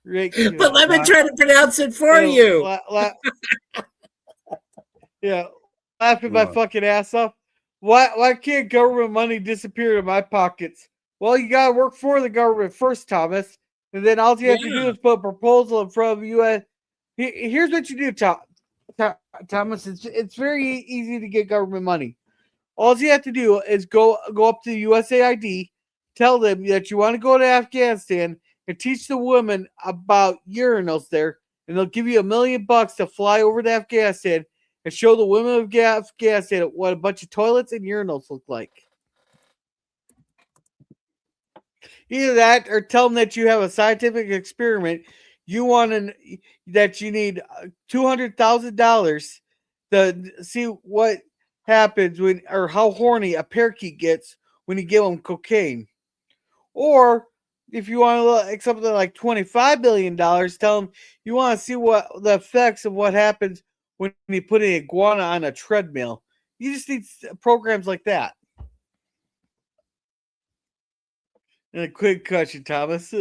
But let me try to pronounce it for you. Yeah, laughing my What? fucking ass off. Why can't government money disappear in my pockets? Well, you gotta work for the government first, Thomas, and then all you have to do Yeah. is put a proposal in front of the U.S. Here's what you do, Thomas. It's very easy to get government money. All you have to do is go up to USAID, tell them that you want to go to Afghanistan and teach the women about urinals there, and they'll give you $1 million to fly over to Afghanistan and show the women of Afghanistan what a bunch of toilets and urinals look like. Either that, or tell them that you have a scientific experiment. You want that you need $200,000 to see what happens when, or how horny a parakeet gets when you give them cocaine. Or if you want to look something like $25 billion, tell them you want to see what the effects of what happens when you put an iguana on a treadmill. You just need programs like that. And a quick question, Thomas.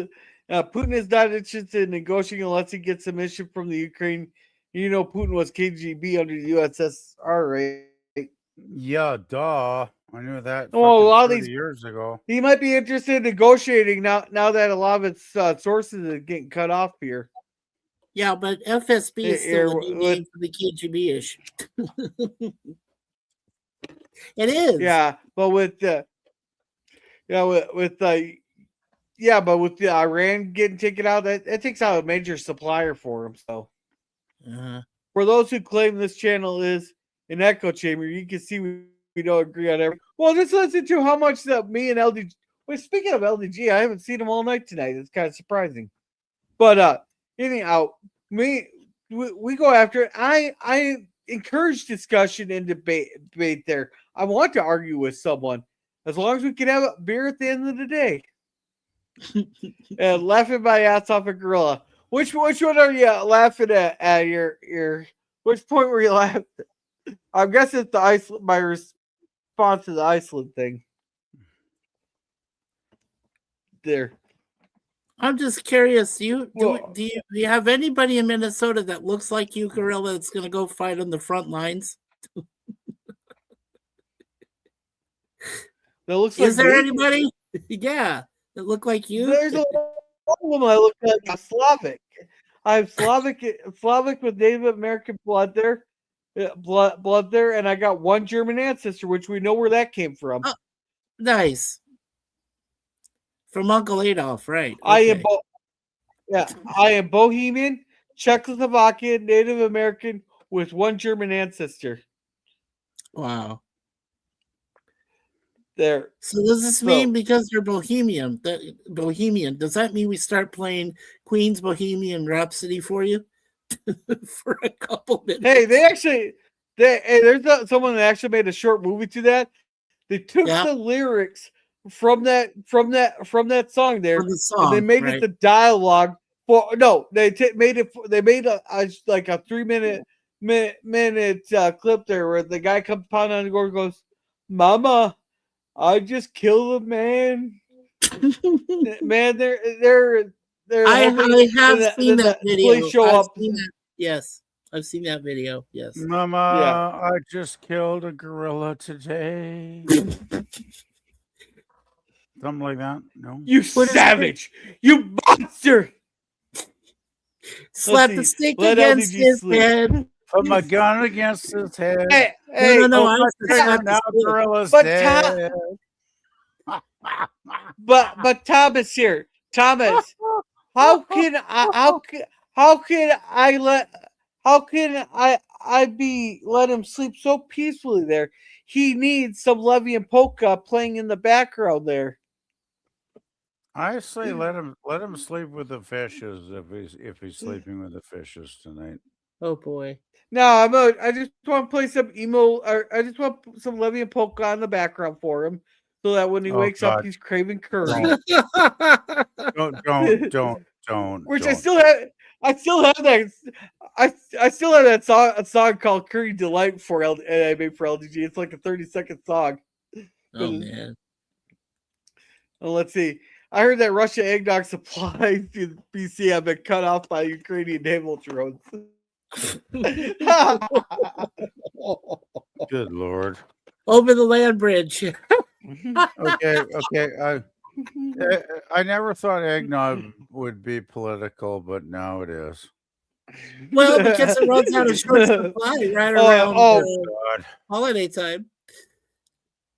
Putin is not interested in negotiating unless he gets permission from the Ukraine. You know, Putin was KGB under the USSR, right? Yeah, duh. I knew that Well, a lot fucking of 30 these years ago. he might be interested in negotiating now that a lot of its sources are getting cut off here. Yeah, but FSB is still a new With, name for the KGB ish. It is. yeah, but with but with the Iran getting taken out, that takes out a major supplier for him. So, for those who claim this channel is an echo chamber, you can see we don't agree on everything. Well, just listen to how much that me and LDG. Well, speaking of LDG, I haven't seen him all night tonight. It's kind of surprising. But anyhow, we go after it. I encourage discussion and debate there. I want to argue with someone as long as we can have a beer at the end of the day. And laughing my ass off a gorilla. Which one are you laughing at your which point were you laughing? I guess it's the Iceland, my response to the Iceland thing. There. I'm just curious. Do you have anybody in Minnesota that looks like you, Gorilla, that's going to go fight on the front lines? That looks Is like there me? anybody? Yeah, that look like you. There's a lot of them that look like I'm Slavic. I'm Slavic with Native American blood there, blood there, and I got one German ancestor, which we know where that came from. Oh, nice. From Uncle Adolf, right? Okay. I am Bohemian, Czechoslovakian, Native American with one German ancestor. Wow. There. So does this mean because you're Bohemian, does that mean we start playing Queen's Bohemian Rhapsody for you for a couple minutes? Hey, there's someone that actually made a short movie to that. They took the lyrics from that song there, and they made it the dialogue for. No, they made it. They made a 3-minute clip there where the guy comes upon on the door and goes, "Mama, I just killed a man." Man, they're I have seen that video. Police show up. Yes, I've seen that video. Yes, Mama, I just killed a gorilla today. Something like that. No, you savage, you monster! Slap the stick against his head. Put my gun against his head. Hey, no, I now gorilla's dead. But Thomas here, Thomas, how can I let him sleep so peacefully there? He needs some Levy and Polka playing in the background there. I say let him sleep with the fishes if he's sleeping with the fishes tonight. Oh boy. No, I just want to play some emo, or I just want some Levy and Polka in the background for him, so that when he wakes up, he's craving curry. Don't. Which I still have that. I still have that song called "Curry Delight" I made for LDG. It's like a 30-second song. Oh man. Well, let's see. I heard that Russia eggnog supplies to BC have been cut off by Ukrainian naval drones. Good Lord. Over the land bridge. Okay. I never thought eggnog would be political, but now it is. Well, because it runs out of short supply right around God. holiday time.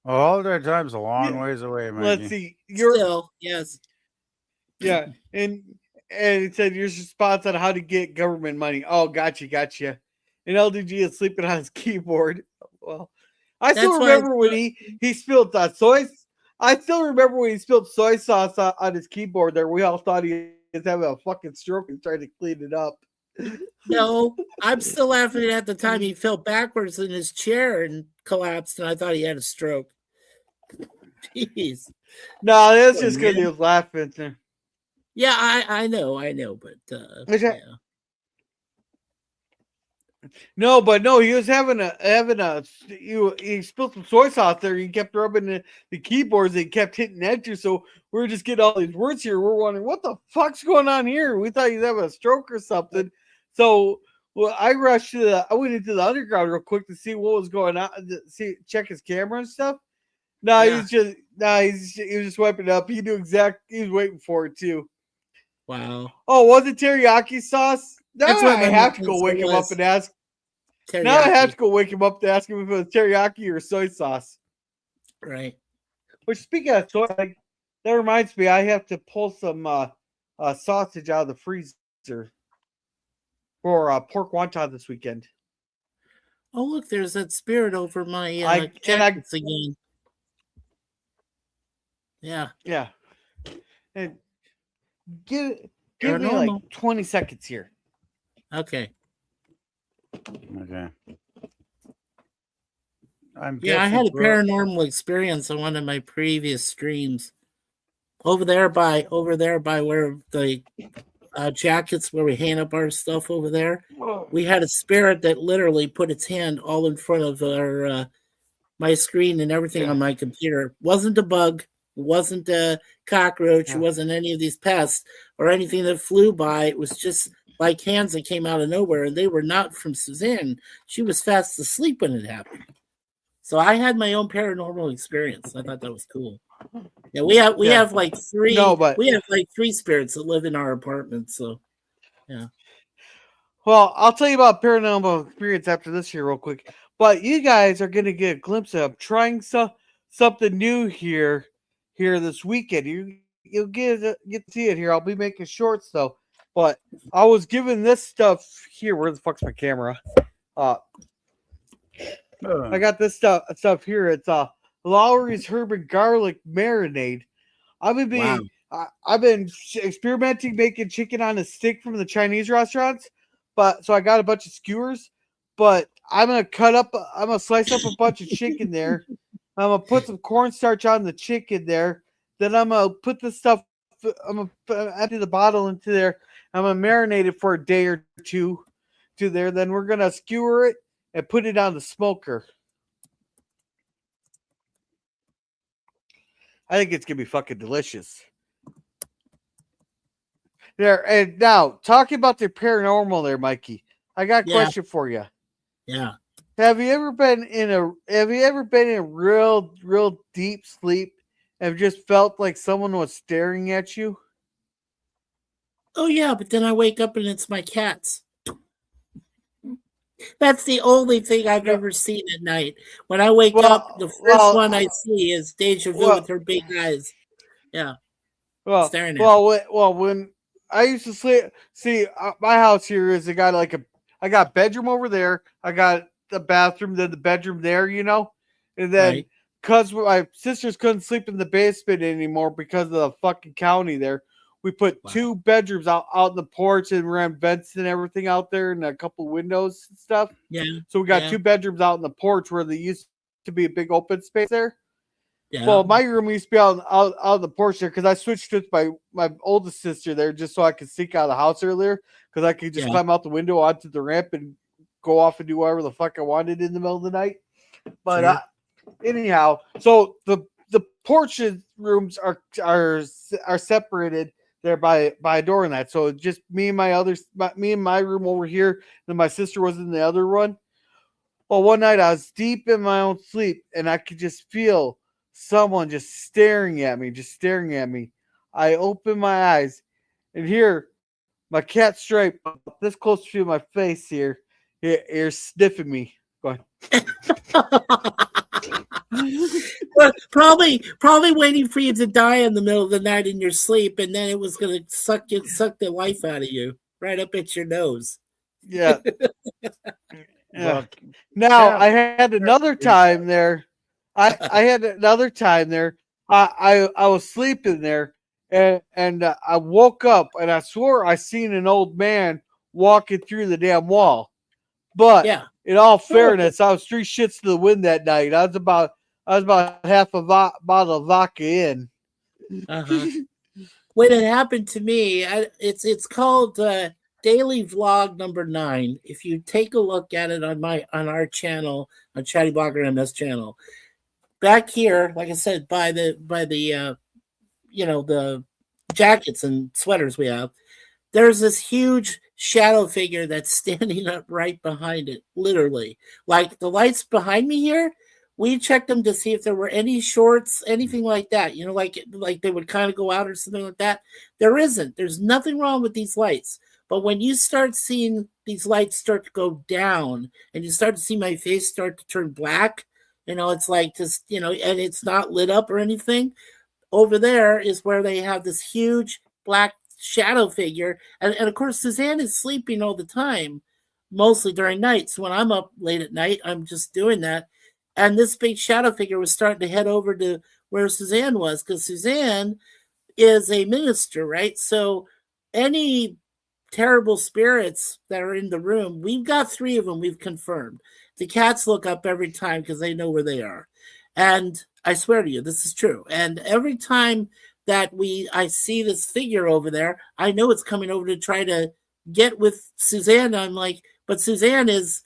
Well, holiday time's a long ways away, Mikey. Let's see. You're Still, yes. yeah, and it said your response on how to get government money. Oh, gotcha. And LDG is sleeping on his keyboard. Well, I still remember when he spilled soy. I still remember when he spilled soy sauce on his keyboard. There, we all thought he was having a fucking stroke and tried to clean it up. No, I'm still laughing at the time he fell backwards in his chair and collapsed, and I thought he had a stroke. Jeez. No, that's just because he was laughing. Yeah, I know, but yeah. No, he was having he spilled some soy sauce there. He kept rubbing the keyboards. He kept hitting enter. So we're just getting all these words here. We're wondering what the fuck's going on here. We thought he was having a stroke or something. So I went into the underground real quick to see what was going on. Check his camera and stuff. No, he was just wiping it up. He knew he was waiting for it too. Wow. Oh, was it teriyaki sauce? Now That's what I have to go wake him up and ask. Teriyaki. Now I have to go wake him up to ask him if it was teriyaki or soy sauce. Right. Which, speaking of soy, that reminds me, I have to pull some sausage out of the freezer for pork wonton this weekend. Oh, look, there's that spirit over my jackets again. Yeah. Yeah. And give me like 20 seconds here. Okay. Okay. I had a paranormal experience on one of my previous streams. Over there by where the jackets where we hang up our stuff over there. We had a spirit that literally put its hand all in front of our my screen and everything on my computer. Wasn't a bug, wasn't a cockroach, it wasn't any of these pests or anything that flew by. It was just like hands that came out of nowhere, and they were not from Suzanne. She was fast asleep when it happened. So I had my own paranormal experience. I thought that was cool. Yeah, we have like three. We have like 3 spirits that live in our apartment. So, yeah. Well, I'll tell you about paranormal experience after this here, real quick. But you guys are gonna get a glimpse of trying something new here this weekend. You'll get to see it here. I'll be making shorts though. But I was given this stuff here. Where the fuck's my camera? I got this stuff here. It's Lowry's herb and garlic marinade. I've been experimenting making chicken on a stick from the Chinese restaurants, so I got a bunch of skewers. But I'm gonna slice up a bunch of chicken there. I'm gonna put some cornstarch on the chicken there. Then I'm gonna put this stuff. I'm gonna empty the bottle into there. I'm gonna marinate it for a day or two to there. Then we're gonna skewer it and put it on the smoker. I think it's gonna be fucking delicious. There, and now talking about the paranormal there, Mikey. I got a question for you. Yeah. Have you ever been in a real deep sleep and just felt like someone was staring at you? Oh yeah, but then I wake up and it's my cats. That's the only thing I've ever seen at night. When I wake up, the first one I see is Deja Vu with her big eyes. Yeah. Staring at me. When I used to see my house here is I got a bedroom over there. I got the bathroom, then the bedroom there, and then because my sisters couldn't sleep in the basement anymore because of the fucking county there, we put 2 bedrooms out in the porch and ran vents and everything out there and a couple windows and stuff. Yeah. So we got 2 bedrooms out in the porch where there used to be a big open space there. Yeah. Well, my room used to be out on the porch there because I switched with my oldest sister there just so I could sneak out of the house earlier because I could just climb out the window onto the ramp and go off and do whatever the fuck I wanted in the middle of the night. But anyhow, so the porch rooms are separated. there by a door in that. So just me and me and my room over here, and my sister was in the other one. Well, one night I was deep in my own sleep, and I could just feel someone just staring at me. I open my eyes, and here my cat Stripe, this close to my face here, here sniffing me. Going. Well, probably waiting for you to die in the middle of the night in your sleep, and then it was going to suck the life out of you right up at your nose. Yeah. Yeah. Now I had another time there. I had another time there. I was sleeping there, and I woke up, and I swore I seen an old man walking through the damn wall. But Yeah. in all fairness, I was 3 shits to the wind that night. I was about half a bottle of vodka in. Uh-huh. When it happened to me, it's called Daily Vlog number 9. If you take a look at it on our channel, on Chatty Blogger MS channel, back here, like I said, by the the jackets and sweaters we have, there's this huge shadow figure that's standing up right behind it, literally. Like the lights behind me here, we checked them to see if there were any shorts, anything like that. Like they would kind of go out or something like that. There isn't. There's nothing wrong with these lights. But when you start seeing these lights start to go down and you start to see my face start to turn black, it's like just, and it's not lit up or anything. Over there is where they have this huge black shadow figure. And of course, Suzanne is sleeping all the time, mostly during nights. When I'm up late at night, I'm just doing that. And this big shadow figure was starting to head over to where Suzanne was, because Suzanne is a minister, right? So any terrible spirits that are in the room, we've got 3 of them we've confirmed. The cats look up every time because they know where they are. And I swear to you, this is true. And every time that I see this figure over there, I know it's coming over to try to get with Suzanne. I'm like, but Suzanne is,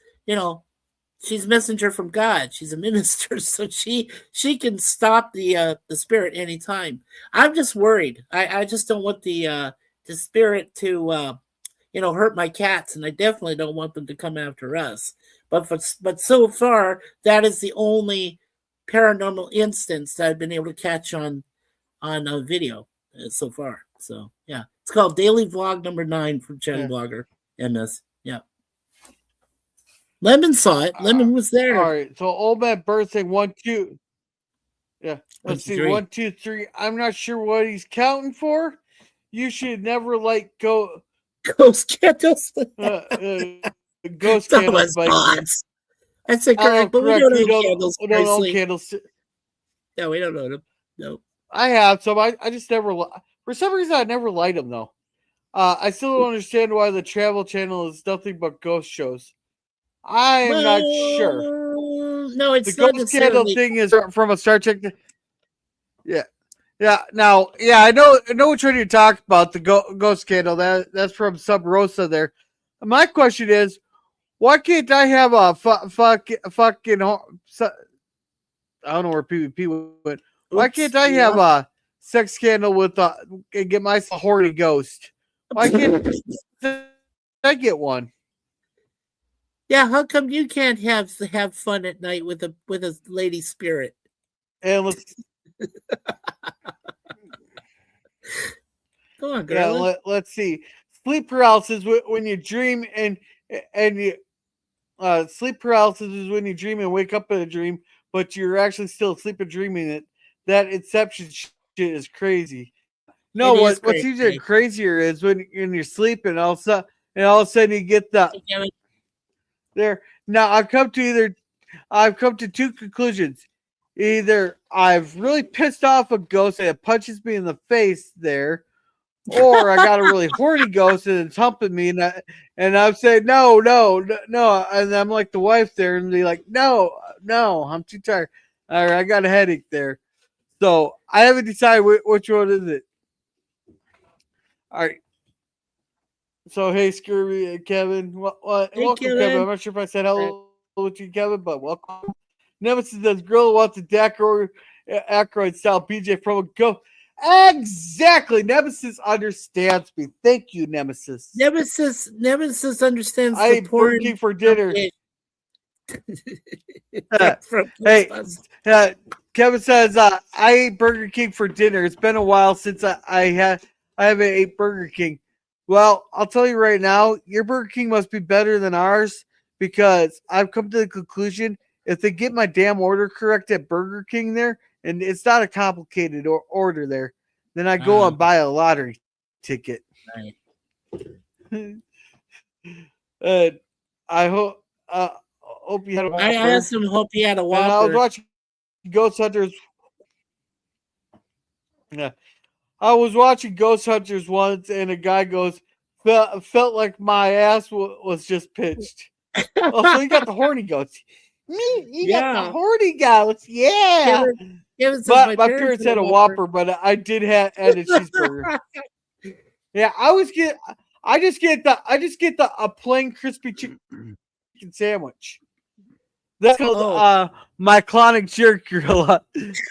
she's a messenger from God. She's a minister, so she can stop the spirit anytime. I'm just worried. I just don't want the spirit to hurt my cats, and I definitely don't want them to come after us. But so far, that is the only paranormal instance that I've been able to catch on a video so far. So yeah, it's called Daily Vlog number 9 from Chatty Blogger MS. Yeah. Lemon saw it. Lemon was there. All right. So old man Bird saying 1, 2. Yeah. Let's see. 1, 2, 3. I'm not sure what he's counting for. You should never ghost candles. Ghost candles. That's correct. But we don't know candles. We don't own candles. No, we don't know them. No. I have some. I just never. For some reason, I never light them though. I still don't understand why the Travel Channel is nothing but ghost shows. I'm not sure. No, it's the ghost candle thing is from a Star Trek. Yeah. Now, I know what you're talking about. The ghost candle. That's from Sub Rosa there. My question is, why can't I have a fucking? I don't know where PvP went. Why can't I have a sex scandal with and get myself a horny ghost? Why can't I get one? Yeah, how come you can't have fun at night with a lady spirit? And let's go on, girl. Yeah, let's see. Sleep paralysis when you dream and you sleep paralysis is when you dream and wake up in a dream, but you're actually still asleep and dreaming it. That inception shit is crazy. No, what's even crazier is when you're sleeping, all of a sudden you get there. Now I've come to 2 conclusions. Either I've really pissed off a ghost and it punches me in the face there, or I got a really horny ghost and it's humping me, and I'm saying no, and I'm like the wife there, and they're like, no, I'm too tired. All right, I got a headache there, so I haven't decided which one is it. All right. So hey, Scurvy and Kevin, welcome, Kevin. I'm not sure if I said hello to you, Kevin, but welcome. Nemesis says Gorilla wants a Ackroyd style PJ from a ghost. Exactly. Nemesis understands me. Thank you, Nemesis. Nemesis understands I the ate Burger King for dinner. Hey, Kevin says I ate Burger King for dinner. It's been a while since I haven't ate Burger King. Well, I'll tell you right now, your Burger King must be better than ours because I've come to the conclusion if they get my damn order correct at Burger King there, and it's not a complicated order there, then I go and buy a lottery ticket. Right. I hope you had a Whopper. I asked him, hope he had a Whopper. And I was watching Ghost Hunters. Yeah, I was watching Ghost Hunters once, and a guy goes, "Felt like my ass was just pitched." Oh, so you got the horny goats. You got the horny goats, yeah. Kevin says But my parents had a Whopper, but I did add a cheeseburger. Yeah, I just get the a plain crispy chicken sandwich. That's called my clonic jerk gorilla.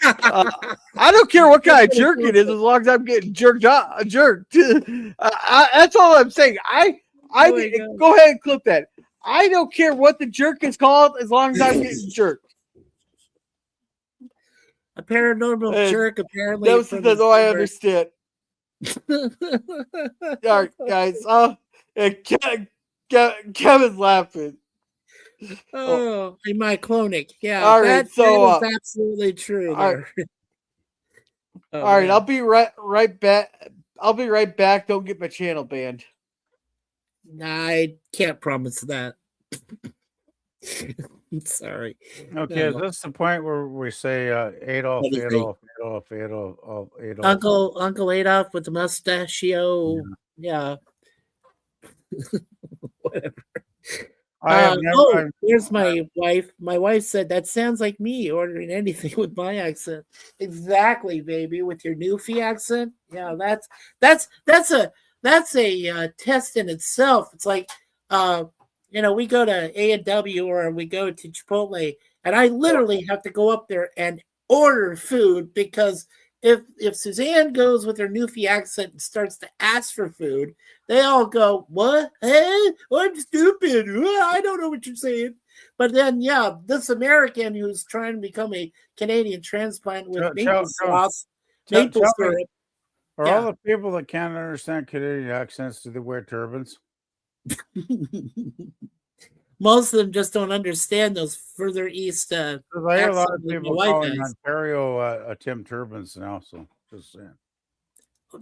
I don't care what kind of jerk it is, as long as I'm getting jerked. That's all I'm saying. Go ahead and clip that. I don't care what the jerk is called, as long as I'm getting jerked. A paranormal jerk, apparently. That says, "Oh, I understand." All right, guys. Kevin's laughing. Oh, my clonic. Yeah. All right, that is absolutely true. All right. All right, I'll be right back. I'll be right back. Don't get my channel banned. I can't promise that. I'm sorry. Okay, is this the point where we say Adolf? Uncle Adolf with the mustachio. Yeah. Whatever. Here's my wife. My wife said that sounds like me ordering anything with my accent. Exactly, baby, with your Newfie accent. Yeah, that's a test in itself. It's like we go to A&W or we go to Chipotle, and I literally have to go up there and order food because if Suzanne goes with her Newfie accent and starts to ask for food, they all go, "What? Hey, I'm stupid. I don't know what you're saying." But then, this American who's trying to become a Canadian transplant with maple sauce, maple syrup. Are all the people that can't understand Canadian accents, do they wear turbans? Most of them just don't understand those further east. I hear a lot of people calling Ontario Tim Turbans now, so just saying.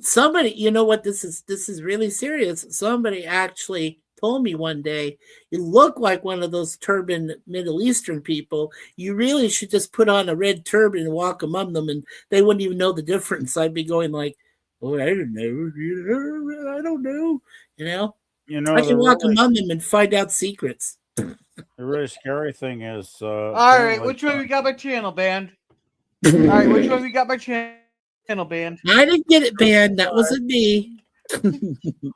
Somebody, you know what? This is really serious. Somebody actually told me one day, "You look like one of those turban Middle Eastern people. You really should just put on a red turban and walk among them, and they wouldn't even know the difference." I'd be going like, "Oh, I don't know. I don't know." I can walk among them and find out secrets. The really scary thing is. All right, which one we got my channel banned? All right, which one we got my channel banned? I didn't get it banned. That wasn't me.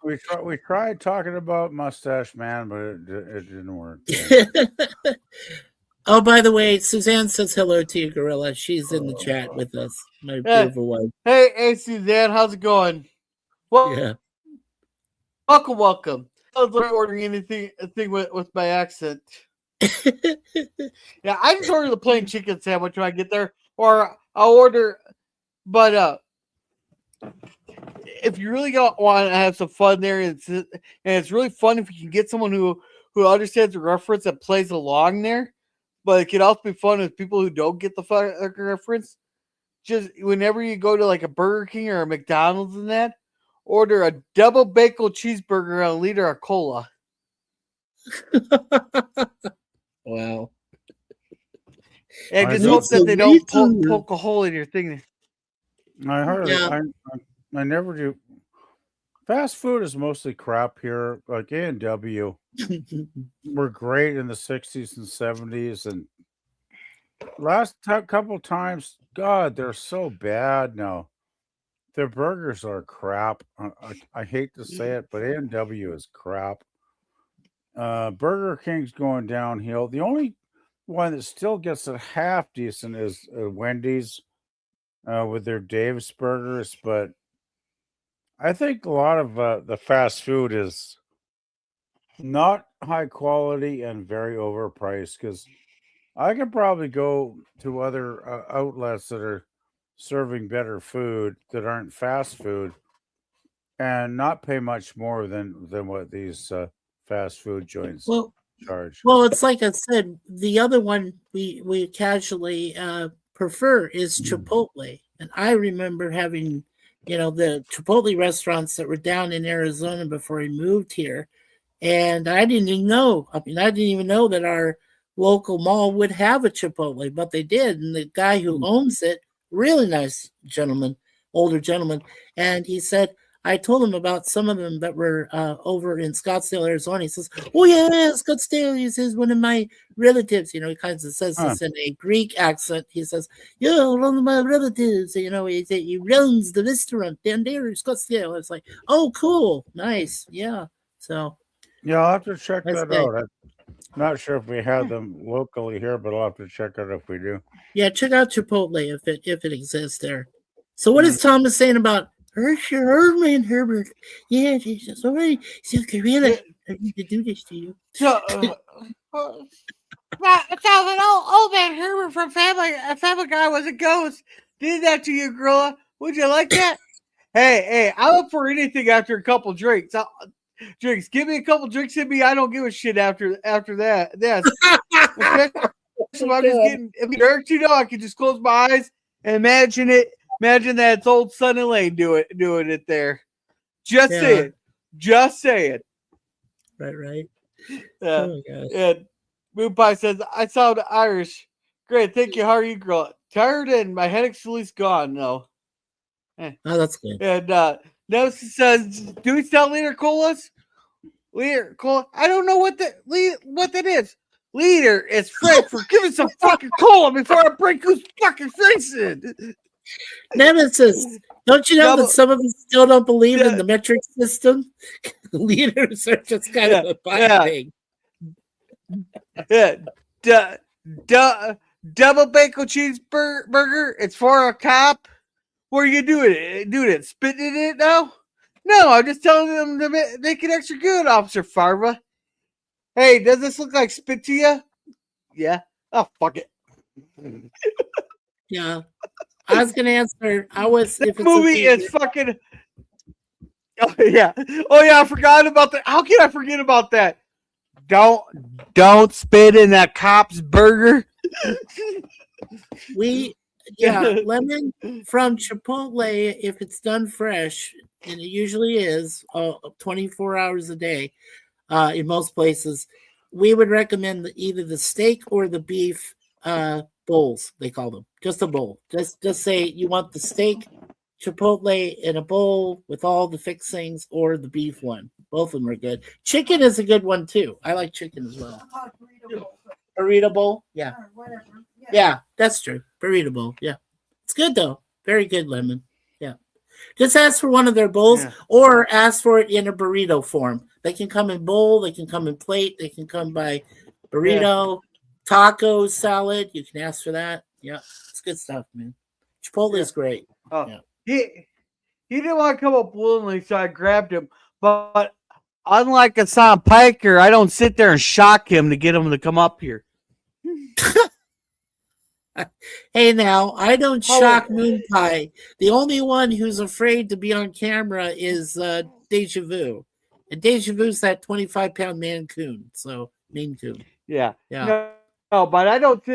We tried talking about Mustache Man, but it didn't work. Oh, by the way, Suzanne says hello to you, Gorilla. She's in the chat with us. My beautiful wife. Hey, Suzanne, how's it going? Well, welcome. I was ordering anything with my accent. Yeah, I just order the plain chicken sandwich when I get there, or I'll order. But if you really want to have some fun there, and it's really fun if you can get someone who understands the reference and plays along there. But it can also be fun with people who don't get the reference. Just whenever you go to like a Burger King or a McDonald's and that, order a double bacon cheeseburger and a liter of cola. Wow. And just hope that they don't poke a hole in your thing. I heard. Yeah. I never do. Fast food is mostly crap here. Like A&W were great in the 60s and 70s, and last couple times, God, they're so bad now. Their burgers are crap. I hate to say it, but A&W is crap. Burger King's going downhill. The only one that still gets it half decent is Wendy's. with their Dave's burgers, but I think a lot of the fast food is not high quality and very overpriced because I could probably go to other outlets that are serving better food that aren't fast food and not pay much more than what these fast food joints Well, charge. well, it's like I said. The other one we casually prefer is Chipotle, and I remember having, the Chipotle restaurants that were down in Arizona before we moved here, and I didn't even know. I mean, I didn't even know that our local mall would have a Chipotle, but they did. And the guy who owns it, really nice gentleman, older gentleman, and he said, I told him about some of them that were over in Scottsdale, Arizona. He says, "Oh yeah, Scottsdale." He says, "One of my relatives." He kind of says this in a Greek accent. He says, "Yeah, one of my relatives." He runs the restaurant down there in Scottsdale. It's like, "Oh, cool, nice, yeah." So Yeah, I'll have to check that's that good. out. I'm not sure if we have them locally here, but I'll have to check it if we do. Yeah, check out Chipotle if it exists there. So what is Thomas saying about Herman Herbert? Yeah, Jesus, all right. So Gorilla, I need to do this to you. So, that sounds like old man Herbert from Family Guy was a ghost. Did that to you, Gorilla? Would you like that? Hey, I'm up for anything after a couple drinks. Drinks. Give me a couple drinks in me. I don't give a shit after that. Yes. Especially I'm just getting irked, I can just close my eyes and imagine it. Imagine that it's old Son Elaine doing it there. Just say it. Right. Oh my gosh. And Moon Pie says, I sound Irish. Great, thank you. How are you, girl? Tired and my headache's at least gone. No. Oh, that's good. And Nemesis says, do we sell liter colas? Liter cola? I don't know what that is. Leader is Frank for giving some fucking cola before I break whose fucking face in. Nemesis, don't you know that some of us still don't believe in the metric system? Leaders are just kind of a fun thing. Yeah. Double bacon cheeseburger. It's for a cop. What are you doing it? Spitting in it now? No, I'm just telling them to make it extra good, Officer Farva. Hey, does this look like spit to you? Yeah. Oh, fuck it. Yeah. I was going to answer. This movie is fucking... Oh, yeah. I forgot about that. How can I forget about that? Don't spit in that cop's burger. Lemon from Chipotle, if it's done fresh, and it usually is 24 hours a day in most places, we would recommend either the steak or the beef bowls, they call them. Just a bowl. Just say you want the steak Chipotle in a bowl with all the fixings, or the beef one. Both of them are good. Chicken is a good one too. I like chicken as well. Burrito bowl? Yeah. Yeah, that's true. Burrito bowl. Yeah. It's good though. Very good, Lemon. Yeah. Just ask for one of their bowls or ask for it in a burrito form. They can come in bowl, they can come in plate, they can come by burrito, tacos, salad. You can ask for that. Yeah. It's good stuff, man. Chipotle is great. Oh, yeah. He didn't want to come up willingly, so I grabbed him. But unlike Hassan Piker, I don't sit there and shock him to get him to come up here. Hey, now, I don't shock Moon Pie. The only one who's afraid to be on camera is Deja Vu. And Deja Vu's that 25-pound Maine Coon. Yeah. No, but I don't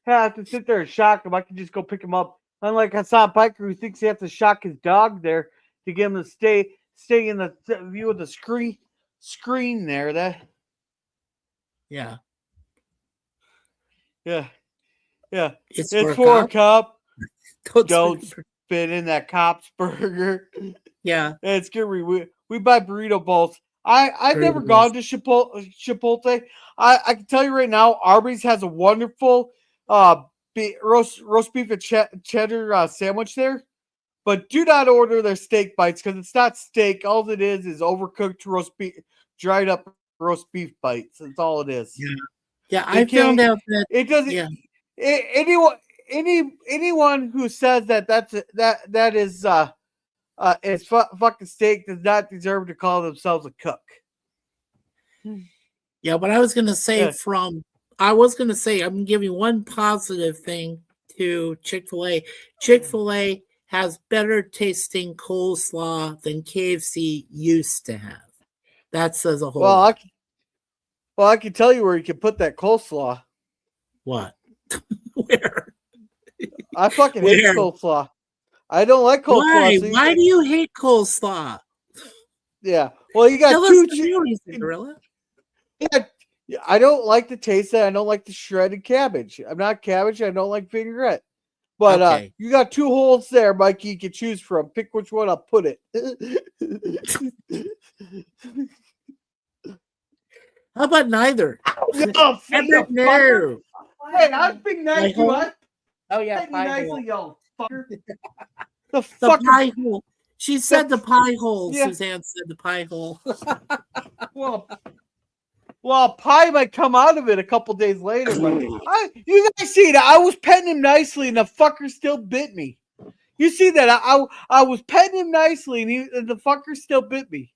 have to sit there and shock him. I can just go pick him up. Unlike Hassan Piker, who thinks he has to shock his dog there to get him to stay in the view of the screen there. Yeah. It's for a cop. Don't spit in that cop's burger. Yeah. It's good. We buy burrito bowls. I've never gone to Chipotle. I can tell you right now, Arby's has a wonderful roast beef and cheddar sandwich there. But do not order their steak bites because it's not steak. All it is overcooked roast beef, dried up roast beef bites. That's all it is. Yeah, I found out that it doesn't. Yeah. anyone who says that is fucking steak does not deserve to call themselves a cook. Yeah, but I was gonna say I'm giving one positive thing to Chick-fil-A. Chick-fil-A has better tasting coleslaw than KFC used to have. That says a whole lot. I can tell you where you can put that coleslaw. What? Where? I fucking hate Where? coleslaw. I don't like coleslaw. Why? So Why do you hate coleslaw? Yeah. Well, you got Tell two. us the real reason, Gorilla. Yeah, I don't like the taste of it. I don't like the shredded cabbage. I'm not cabbage. I don't like vinaigrette. But Okay. you got two holes there, Mikey. You can choose from. Pick which one I'll put it. How about neither? Oh, No. Hey, I'm being nice to you. Oh yeah, Pie nicely, yo, fucker. The pie hole. She said the pie hole. Yeah. Suzanne said the pie hole. Well, pie might come out of it a couple days later. But you guys see that? I was petting him nicely, and the fucker still bit me. You see that? I was petting him nicely, and the fucker still bit me.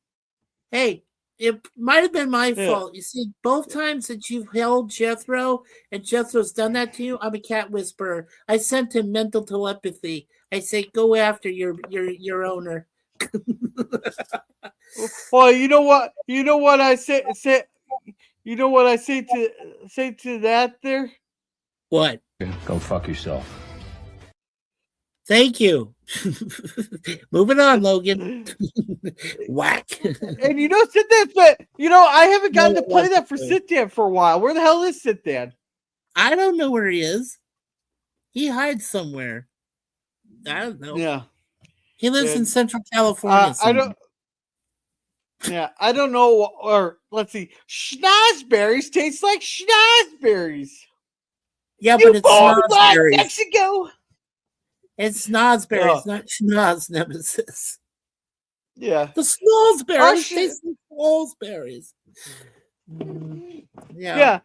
Hey, it might have been my fault. You see, both times that you've held Jethro and Jethro's done that to you, I'm a cat whisperer. I sent him mental telepathy. I say, go after your owner. Well, you know what? You know what I say. You know what I say to that there? What? Go fuck yourself. Thank you. Moving on, Logan. Whack. And you know, Sit Dan, but I haven't gotten to play that for Sit Dan for a while. Where the hell is Sit Dan? I don't know where he is. He hides somewhere. I don't know. Yeah. He lives in Central California. I don't. Yeah, I don't know. Or let's see, schnozberries taste like schnozberries. Yeah, but it's schnozberries. Mexico. It's schnozberries, not schnoz nemesis. Yeah, the schnozberries taste like schnozberries. Yeah.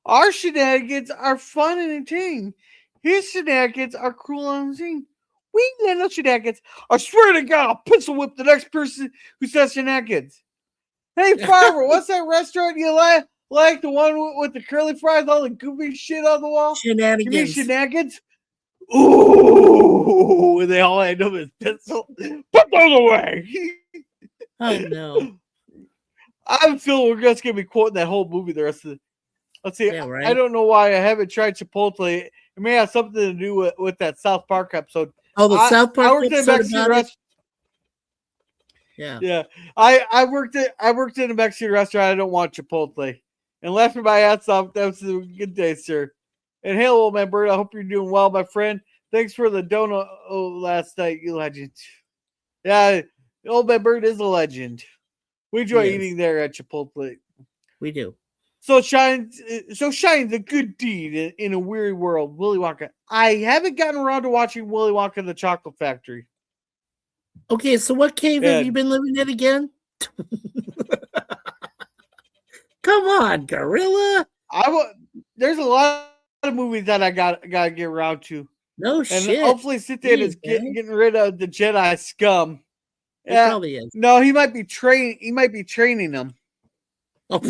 Our shenanigans are fun and entertaining. His shenanigans are cruel and unseen. We little shenanigans. I swear to God, I'll pencil whip the next person who says shenanigans. Hey, Farmer, what's that restaurant you like? Like the one with the curly fries, all the goofy shit on the wall? Shenanigans. You mean shenanigans? Ooh, and they all end up as pencil. Put those away. Oh no. I'm feeling we're just gonna be quoting that whole movie the rest of the. Let's see. Yeah, right. I don't know why I haven't tried Chipotle. It may have something to do with that South Park episode. Oh, the South Park I worked in a episode Mexican about restaurant. Yeah. Yeah. I worked in a Mexican restaurant. I don't want Chipotle. And left me my ass off. That was a good day, sir. And hey, old man Bird, I hope you're doing well, my friend. Thanks for the donut last night, you legend. Yeah, old man Bird is a legend. We enjoy eating there at Chipotle. We do. So shines a good deed in a weary world. Willy Wonka. I haven't gotten around to watching Willy Wonka and the Chocolate Factory. Okay, so what cave have you been living in again? Come on, Gorilla. There's a lot of movies that I gotta get around to. No shit. And hopefully Sit Dan is getting rid of the Jedi scum. Yeah, probably is. No, he might be training them. Oh.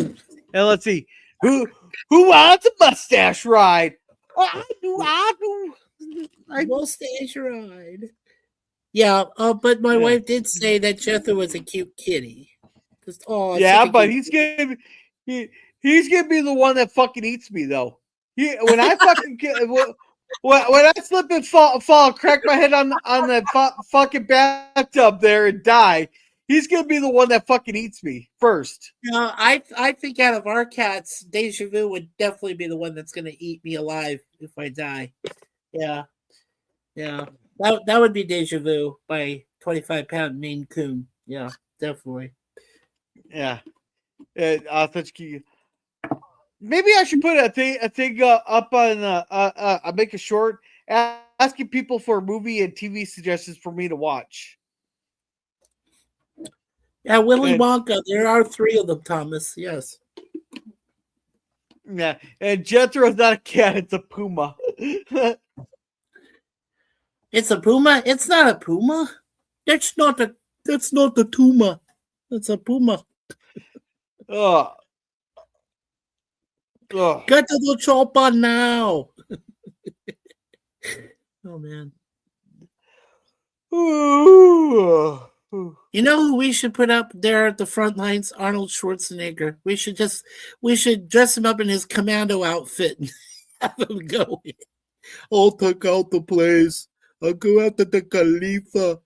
And let's see. Who wants a mustache ride? Oh, I do. Mustache ride. Yeah, but my wife did say that Jethro was a cute kitty. Yeah, but he's gonna be the one that fucking eats me though. When I fucking when I slip and fall, crack my head on the fucking bathtub there and die, he's gonna be the one that fucking eats me first. I think out of our cats, Deja Vu would definitely be the one that's gonna eat me alive if I die. Yeah. That would be Deja Vu by 25-pound Maine Coon. Yeah, definitely. Yeah. Maybe I should put a thing up on make a short asking people for movie and TV suggestions for me to watch. Yeah, Willy Wonka. There are 3 of them, Thomas. Yes. Yeah, and Jethro's not a cat; it's a puma. It's a puma. It's not a puma. That's not a tuma. That's a puma. Oh. Oh. Get to the chopper now. Oh man. Ooh. You know who we should put up there at the front lines? Arnold Schwarzenegger. We should dress him up in his commando outfit and have him go. I'll take out the place. I'll go out to the Khalifa.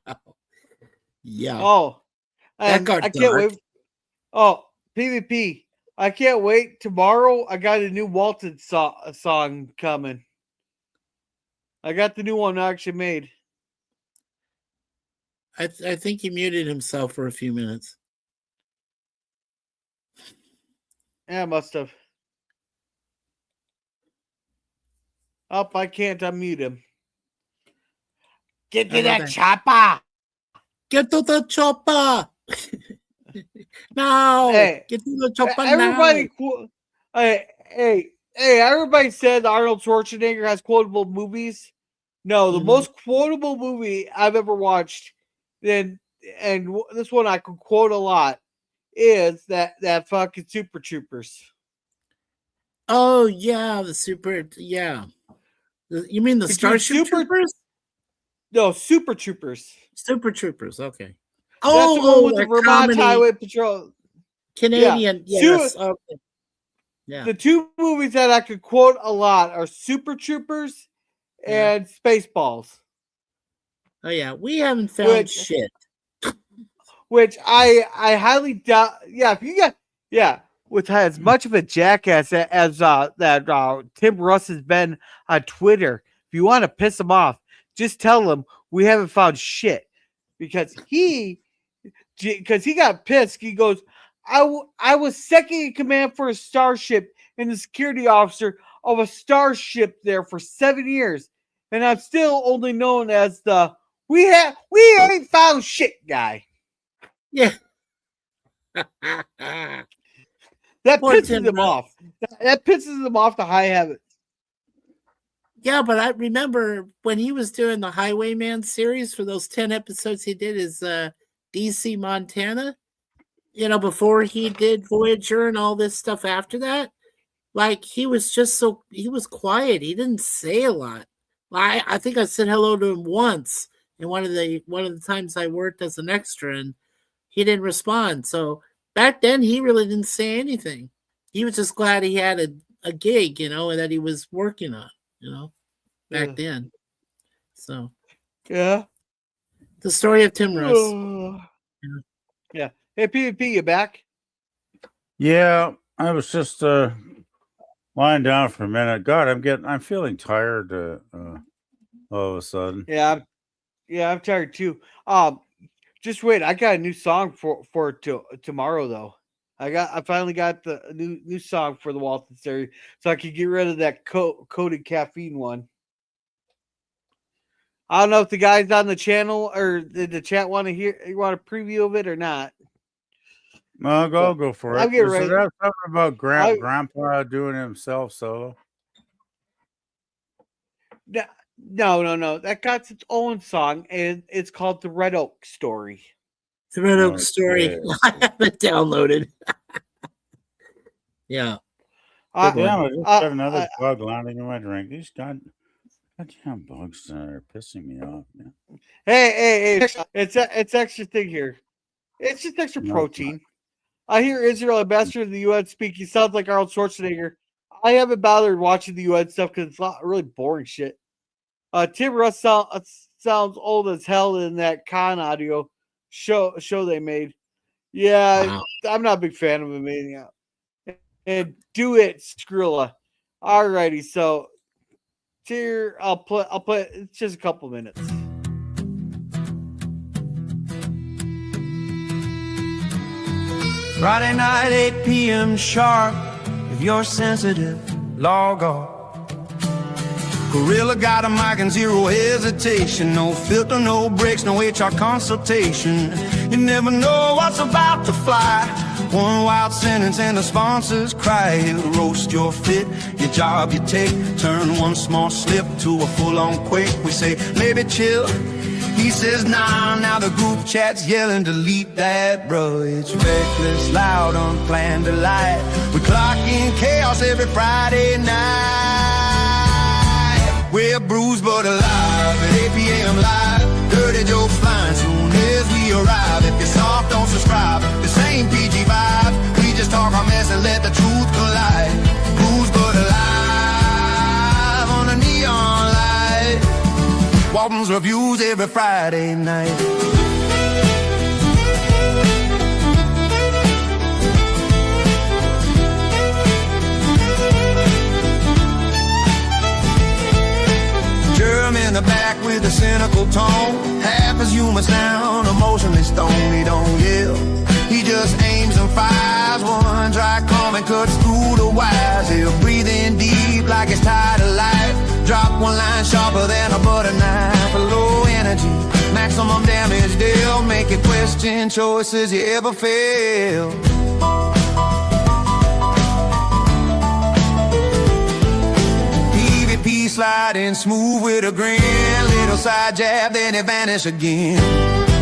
Wow. Yeah. Oh. That And got I can't dark. wait. Oh, PvP. I can't wait. Tomorrow I got a new Walton song coming. I got the new one I actually made. I think he muted himself for a few minutes. Yeah, I must have. Up, I can't unmute him. Get to that chopper. Get to the chopper. Now. Hey, get to the chopper everybody, now. hey, everybody said Arnold Schwarzenegger has quotable movies. No, the most quotable movie I've ever watched, and this one I can quote a lot, is that fucking Super Troopers. Oh yeah, You mean the Between Starship Troopers? No, Super Troopers. Super Troopers, okay. That's the one with the that Vermont comedy. Highway Patrol. Canadian, Yeah. yes. Okay. Yeah. The two movies that I could quote a lot are Super Troopers and Spaceballs. Oh yeah, we haven't found shit. Which I highly doubt. Yeah, if you got with as much of a jackass as that Tim Russ has been on Twitter, if you want to piss him off, just tell him we haven't found shit, because he got pissed. He goes, I was second in command for a starship and the security officer of a starship there for 7 years, and I'm still only known as the we ain't found shit guy. Yeah. That Poor pisses Tim them Russ. off. That pisses them off to high heaven. Yeah, but I remember when he was doing the Highwayman series for those 10 episodes he did is DC Montana. You know, before he did Voyager and all this stuff after that, like he was quiet. He didn't say a lot. I think I said hello to him once in one of the times I worked as an extra, and he didn't respond. So back then he really didn't say anything. He was just glad he had a gig, you know, and that he was working on, you know, back then. So yeah, the story of Tim Russ. Yeah. Hey, PvP, you back? Yeah, I was just lying down for a minute. God, I'm feeling tired all of a sudden. Yeah, I'm tired too. Just wait, I got a new song for tomorrow though. I finally got the new song for the Walton series, so I could get rid of that coated caffeine one. I don't know if the guys on the channel or the chat want to a preview of it or not. I'll go for it. I'll get Does ready. it have something about Grandpa doing it himself solo? No. That got its own song, and it's called The Red Oak Story. The Red Oak Story. I have it downloaded. Yeah. I just got another bug landing in my drink. These goddamn bugs are pissing me off, man. Hey! It's extra thing here. It's just extra protein. I hear Israel ambassador to the UN speak. He sounds like Arnold Schwarzenegger. I haven't bothered watching the UN stuff because it's not really boring shit. Tim Russ sounds old as hell in that con audio show they made. Yeah, wow. I'm not a big fan of him. Yeah. And do it, Skrilla. Alrighty, so here I'll play. It's just a couple minutes. Friday night, 8 p.m. sharp. If you're sensitive, log on. Gorilla got a mic and zero hesitation. No filter, no breaks, no HR consultation. You never know what's about to fly. One wild sentence and the sponsors cry. He'll roast your fit, your job you take. Turn one small slip to a full-on quake. We say, maybe chill. He says, nah, now the group chat's yelling, delete that, bro. It's reckless, loud, unplanned delight. We clock in chaos every Friday night. We're bruised but alive at 8 p.m. live. Dirty jokes flying soon as we arrive. If you're soft, don't subscribe. This ain't PG vibes. We just talk our mess and let the truth collide. Bruised but alive on a neon light. Walton's Reviews every Friday night. Germ in the back with a cynical tone. Half his humor sound, emotionally stoned. He don't yell, he just aims and fires. One dry comment cuts through the wires. He'll breathe in deep like it's tired of life. Drop one line sharper than a butter knife. A low energy, maximum damage deal. Make you question choices you ever fail. PvP sliding smooth with a grin. Little side jab, then it vanish again.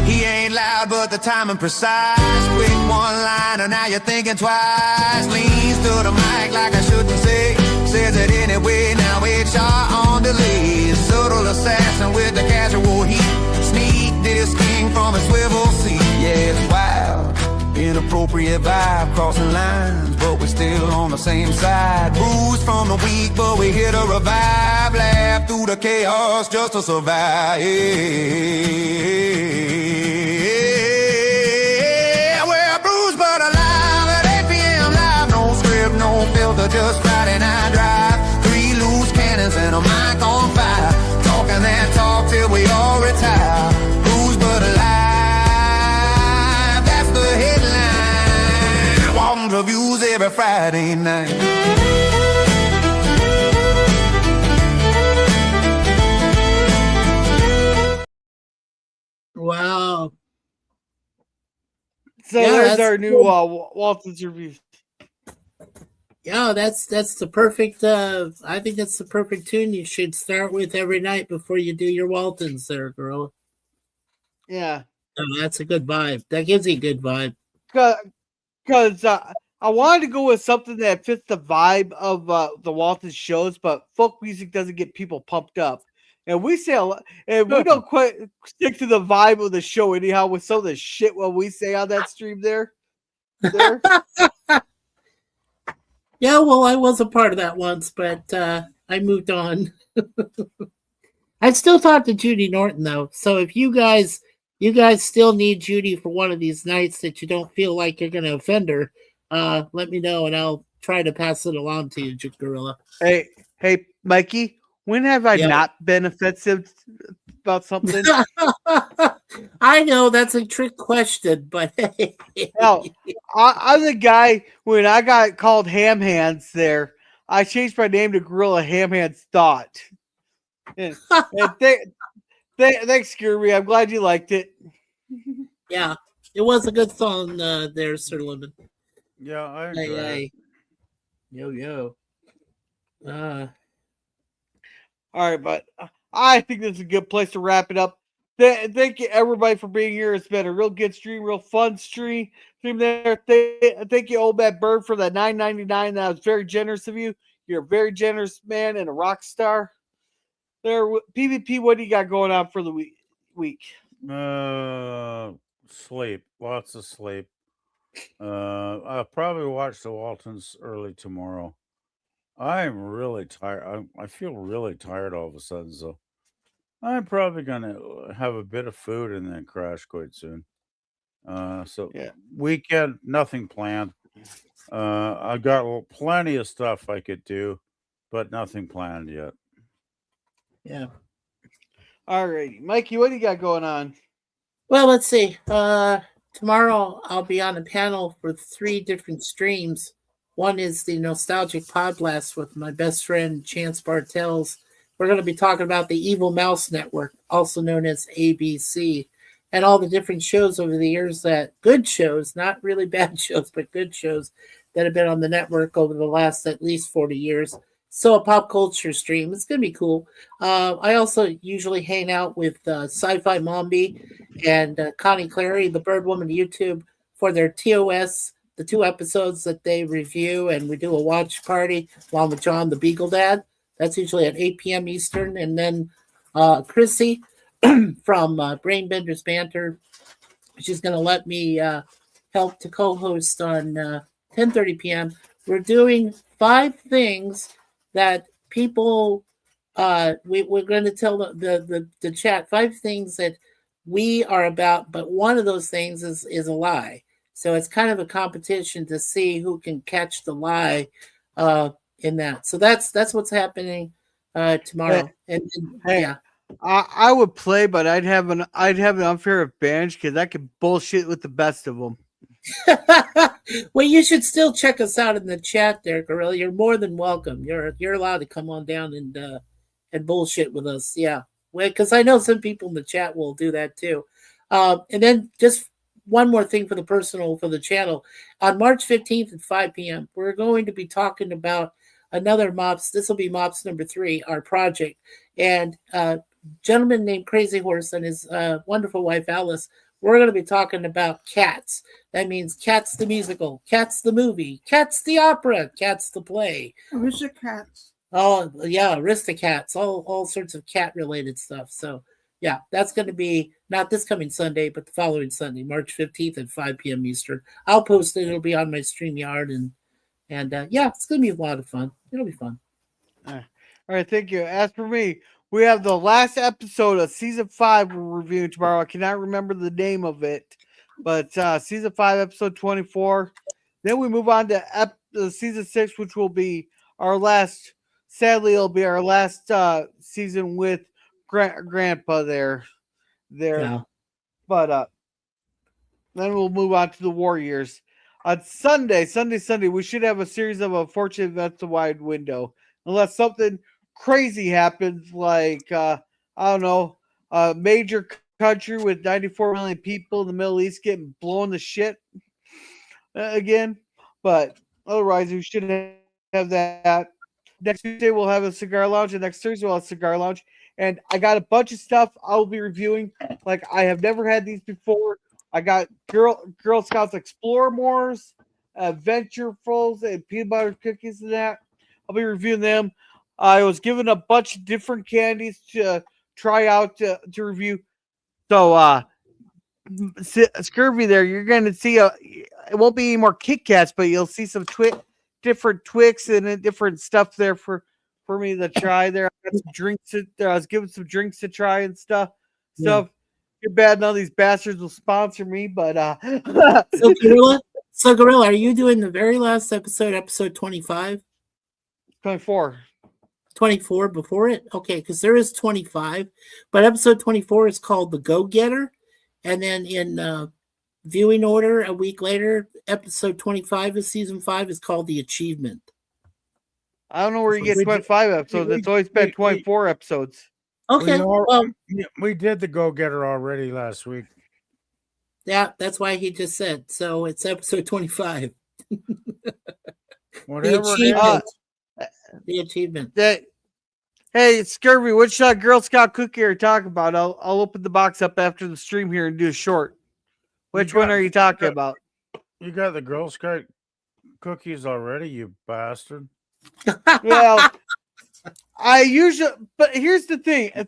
He ain't loud, but the timing precise. Quick one liner, now you're thinking twice. Leans to the mic like I shouldn't say. Says it anyway, now HR on delay. Subtle assassin with the casual heat. Sneak this king from a swivel seat. Yeah, it's wild. Inappropriate vibe, crossing lines, but we're still on the same side. Bruised from the weak, but we here to revive. Laugh through the chaos just to survive. We're bruised but alive at 8 p.m. live. No script, no filter, just Friday night drive. 3 loose cannons and a mic on fire. Talking that talk till we all retire. Bruised but alive, that's the headline. Walton's Reviews every Friday night. Wow. So Yeah, there's that's our new cool. Walton's Reviews. Yeah, that's the perfect. I think that's the perfect tune you should start with every night before you do your Waltons, there, girl. Yeah, That's a good vibe. That gives you a good vibe. because I wanted to go with something that fits the vibe of the Walton shows, but folk music doesn't get people pumped up. And we say a lot, and we don't quite stick to the vibe of the show anyhow with some of the shit what we say on that stream there. Yeah, well, I was a part of that once, but I moved on. I still talk to Judy Norton though, so if you guys still need Judy for one of these nights that you don't feel like you're going to offend her, let me know and I'll try to pass it along to you, Gorilla. Hey, Mikey, when have I not been offensive about something? I know that's a trick question, but hey. Now, I'm the guy when I got called Ham Hands there, I changed my name to Gorilla Ham Hands Thought. And thanks, Scurvy. I'm glad you liked it. Yeah, it was a good song there, Sir Lemon. Yeah, I enjoy it. Yo. All right, but I think this is a good place to wrap it up. Thank you, everybody, for being here. It's been a real good stream, real fun stream there. Thank you, Old Matt Bird, for that $9.99. That was very generous of you. You're a very generous man and a rock star. There, PvP, what do you got going on for the week? Sleep, lots of sleep. I'll probably watch the Waltons early tomorrow. I'm really tired. I feel really tired all of a sudden, so I'm probably gonna have a bit of food and then crash quite soon. Weekend, nothing planned. I got plenty of stuff I could do, but nothing planned yet. Yeah. All right, Mikey, what do you got going on? Well, let's see. Tomorrow I'll be on a panel for 3 different streams. One is the Nostalgic Pod Blast with my best friend Chance Bartels we're going to be talking about the Evil Mouse Network, also known as ABC, and all the different shows over the years good shows, not really bad shows, but good shows that have been on the network over the last at least 40 years. So a pop culture stream. It's going to be cool. I also usually hang out with Sci-Fi Mombi and Connie Clary, the Bird Woman YouTube, for their TOS, the 2 episodes that they review, and we do a watch party along with John, the Beagle Dad. That's usually at 8 p.m. Eastern. And then Chrissy from Brainbenders Banter, she's going to let me help to co-host on 10:30 p.m. We're doing 5 things that people we're going to tell the chat 5 things that we are about, but one of those things is a lie. So it's kind of a competition to see who can catch the lie in that. So that's what's happening tomorrow. Yeah. I would play, but I'd have an unfair advantage because I could bullshit with the best of them. Well, you should still check us out in the chat there, Gorilla. You're more than welcome. You're allowed to come on down and bullshit with us. Yeah, because I know some people in the chat will do that too. And then just one more thing for the channel. On March 15th at 5 p.m., we're going to be talking about another MOPS. This will be MOPS number 3, our project. And a gentleman named Crazy Horse and his wonderful wife, Alice, we're going to be talking about Cats. That means Cats the musical, Cats the movie, Cats the opera, Cats the play. Aristocats. Oh, yeah, Aristocats, all sorts of cat-related stuff. So, yeah, that's going to be not this coming Sunday, but the following Sunday, March 15th at 5 p.m. Eastern. I'll post it. It'll be on my StreamYard. And yeah, it's going to be a lot of fun. It'll be fun. All right, thank you. As for me, we have the last episode of season 5 we're reviewing tomorrow. I cannot remember the name of it, but season 5, episode 24. Then we move on to season 6, which will be our last. Sadly, it'll be our last season with Grandpa there. Yeah. But then we'll move on to the Warriors. On Sunday, we should have a series of unfortunate events to Wide Window. Unless something crazy happens, like, I don't know, a major country with 94 million people in the Middle East getting blown to shit again. But otherwise, we should have that. Next Tuesday, we'll have a cigar lounge, and next Thursday, we'll have a cigar lounge. And I got a bunch of stuff I'll be reviewing. Like, I have never had these before. I got Girl Scouts Explore Moors, Adventurefuls, and peanut butter cookies and that. I'll be reviewing them. I was given a bunch of different candies to try out to review. So, Scurvy there, you're going to see it won't be any more Kit Kats, but you'll see some different Twix and different stuff there for me to try there. I got some drinks. I was given some drinks to try and stuff. Too bad none of these bastards will sponsor me, but So Gorilla, are you doing the very last episode 25? 24. 24 before it? Okay, because there is 25, but episode 24 is called The Go-Getter. And then in viewing order, a week later, episode 25 of season 5 is called The Achievement. I don't know where you get 25 episodes. It's always been 24 episodes. Okay, we did The Go-Getter already last week. Yeah, that's why he just said. So it's episode 25. Whatever The Achievement. Hey, Scurvy, which Girl Scout cookie are you talking about? I'll open the box up after the stream here and do a short. Which one are you talking about? You got the Girl Scout cookies already, you bastard. Well, I usually, but here's the thing. The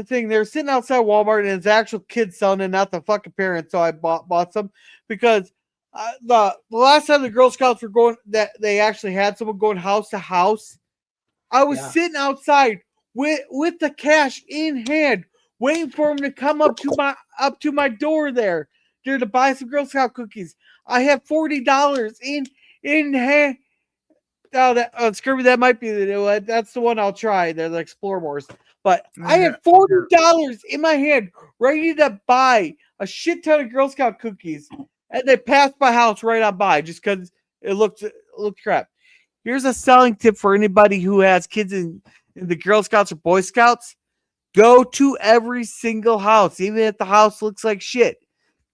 thing. They're sitting outside Walmart and it's actual kids selling it, not the fucking parents. So I bought some because the last time the Girl Scouts were going, that they actually had someone going house to house. I was sitting outside with the cash in hand, waiting for them to come up to my door there to buy some Girl Scout cookies. I have $40 in hand. Oh, Scurvy, that might be the one. That's the one I'll try. They're the Explore Moors. But I have $40 in my hand, ready to buy a shit ton of Girl Scout cookies, and they passed my house right on by just because it looked crap. Here's a selling tip for anybody who has kids in in the Girl Scouts or Boy Scouts, go to every single house, even if the house looks like shit,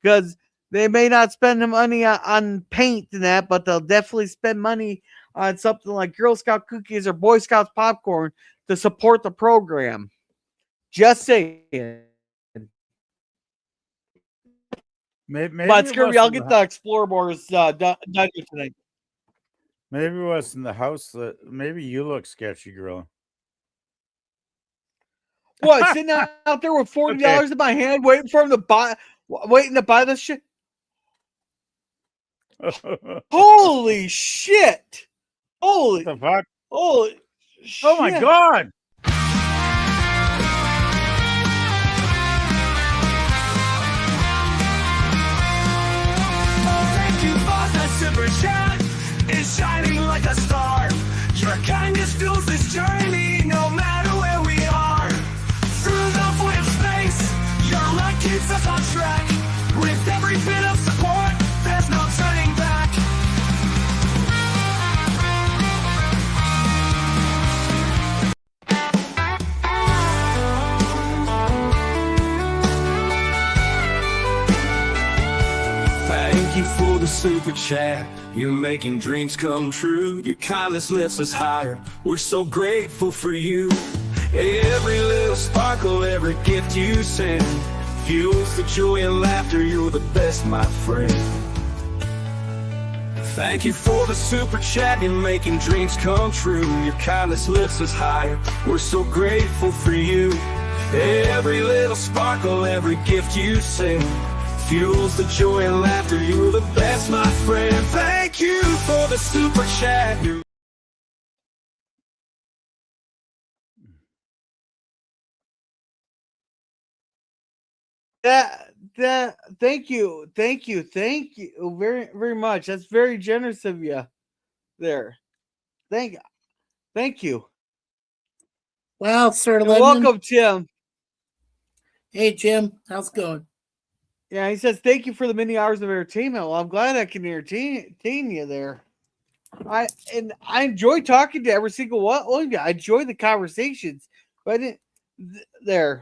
because they may not spend the money on paint and that, but they'll definitely spend money on something like Girl Scout cookies or Boy Scouts popcorn to support the program. Just saying. Maybe But it Scurvy, I'll wasn't get the, the Explorer Boards done here tonight. maybe it wasn't the house that maybe you look sketchy, Gorilla. What, sitting out there with $40 in my hand, waiting for him to buy, waiting to buy this shit? Holy shit! Holy, the fuck? holy shit! Oh my god! Thank you for the super chat. It's shining like a star. Your kindness fuels this journey, no matter where we are. Through the void of space, your light keeps us on track. With every bit of support, there's no turning back. Thank you for the super chat. You're making dreams come true. Your kindness lifts us higher. We're so grateful for you. Every little sparkle, every gift you send fuels the joy and laughter. You're the best, my friend. Thank you for the super chat. You're making dreams come true. Your kindness lifts us higher. We're so grateful for you. Every little sparkle, every gift you send fuels the joy and laughter. You're the best, my friend. Thank you for the super chat. Thank you very, very much. That's very generous of you there. Thank you. Well, Sir And Lemon. welcome, Tim. Hey, Jim. How's it going? Yeah, he says, thank you for the many hours of entertainment. Well, I'm glad I can entertain you there. I enjoy talking to every single one of you. I enjoy the conversations. But I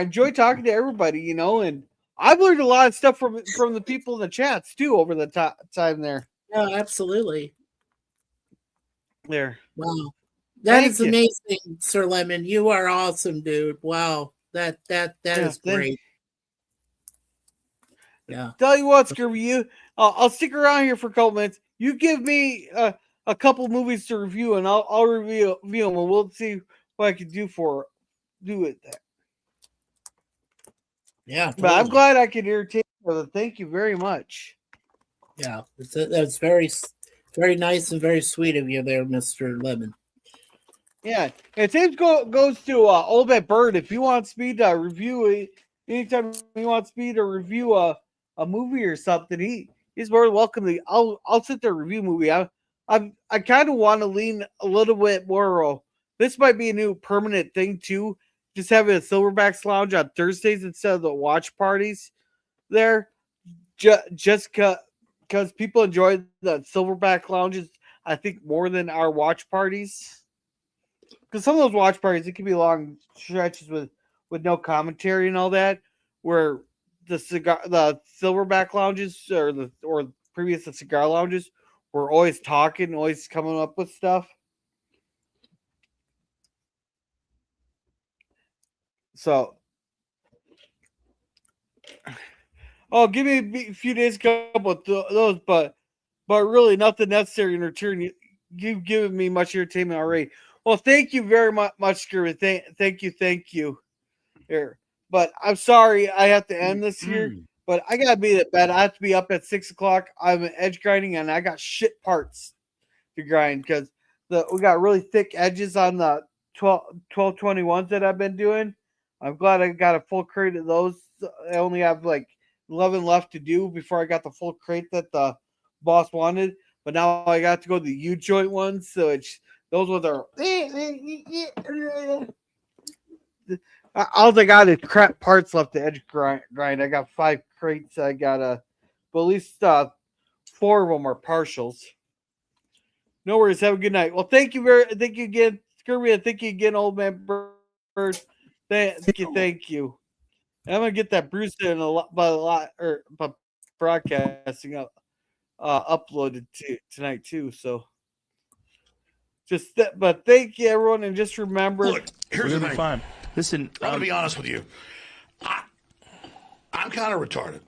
enjoy talking to everybody, and I've learned a lot of stuff from the people in the chats too over the time there. Yeah, absolutely. There. Wow. That is amazing, Sir Lemon. You are awesome, dude. Wow. That is great. Yeah. Tell you what, Scurvy, I'll stick around here for a couple minutes. You give me a couple movies to review, and I'll review them, and we'll see what I can do it there. Yeah, totally. But I'm glad I could entertain you. Thank you very much. Yeah, that's very, very nice and very sweet of you there, Mr. Lemon. Yeah, and same goes to Old Man Bird. If he wants me to review it, anytime he wants me to review a movie or something, he's more than welcome to. I'll sit there and review a movie. I kind of want to lean a little bit more. This might be a new permanent thing too. Just having a Silverbacks lounge on Thursdays instead of the watch parties there. Just because people enjoy the Silverback lounges, I think, more than our watch parties. Because some of those watch parties, it can be long stretches with no commentary and all that, where the Silverback lounges or previous cigar lounges were always talking, always coming up with stuff. So, give me a few days to come up with those, but really nothing necessary in return. You've given me much entertainment already. Well, thank you very much, Scurvy. Thank you. Here, but I'm sorry I have to end this here. But I gotta be at bed. I have to be up at 6:00. I'm edge grinding, and I got shit parts to grind because we got really thick edges on the 1221s that I've been doing. I'm glad I got a full crate of those. I only have like 11 left to do before I got the full crate that the boss wanted. But now I got to go to the U-joint ones, so those ones are. All I got is crap parts left to edge grind. I got 5 crates. I got but at least 4 of them are partials. No worries. Have a good night. Well, thank you again, Scurvy, I think you again, old man Bird. Thank you. And I'm gonna get that Bruce in by broadcasting uploaded tonight too. So just that, but thank you everyone, and just remember. Look, here's the thing. Fine. Listen, I'm gonna be honest with you. I'm kind of retarded.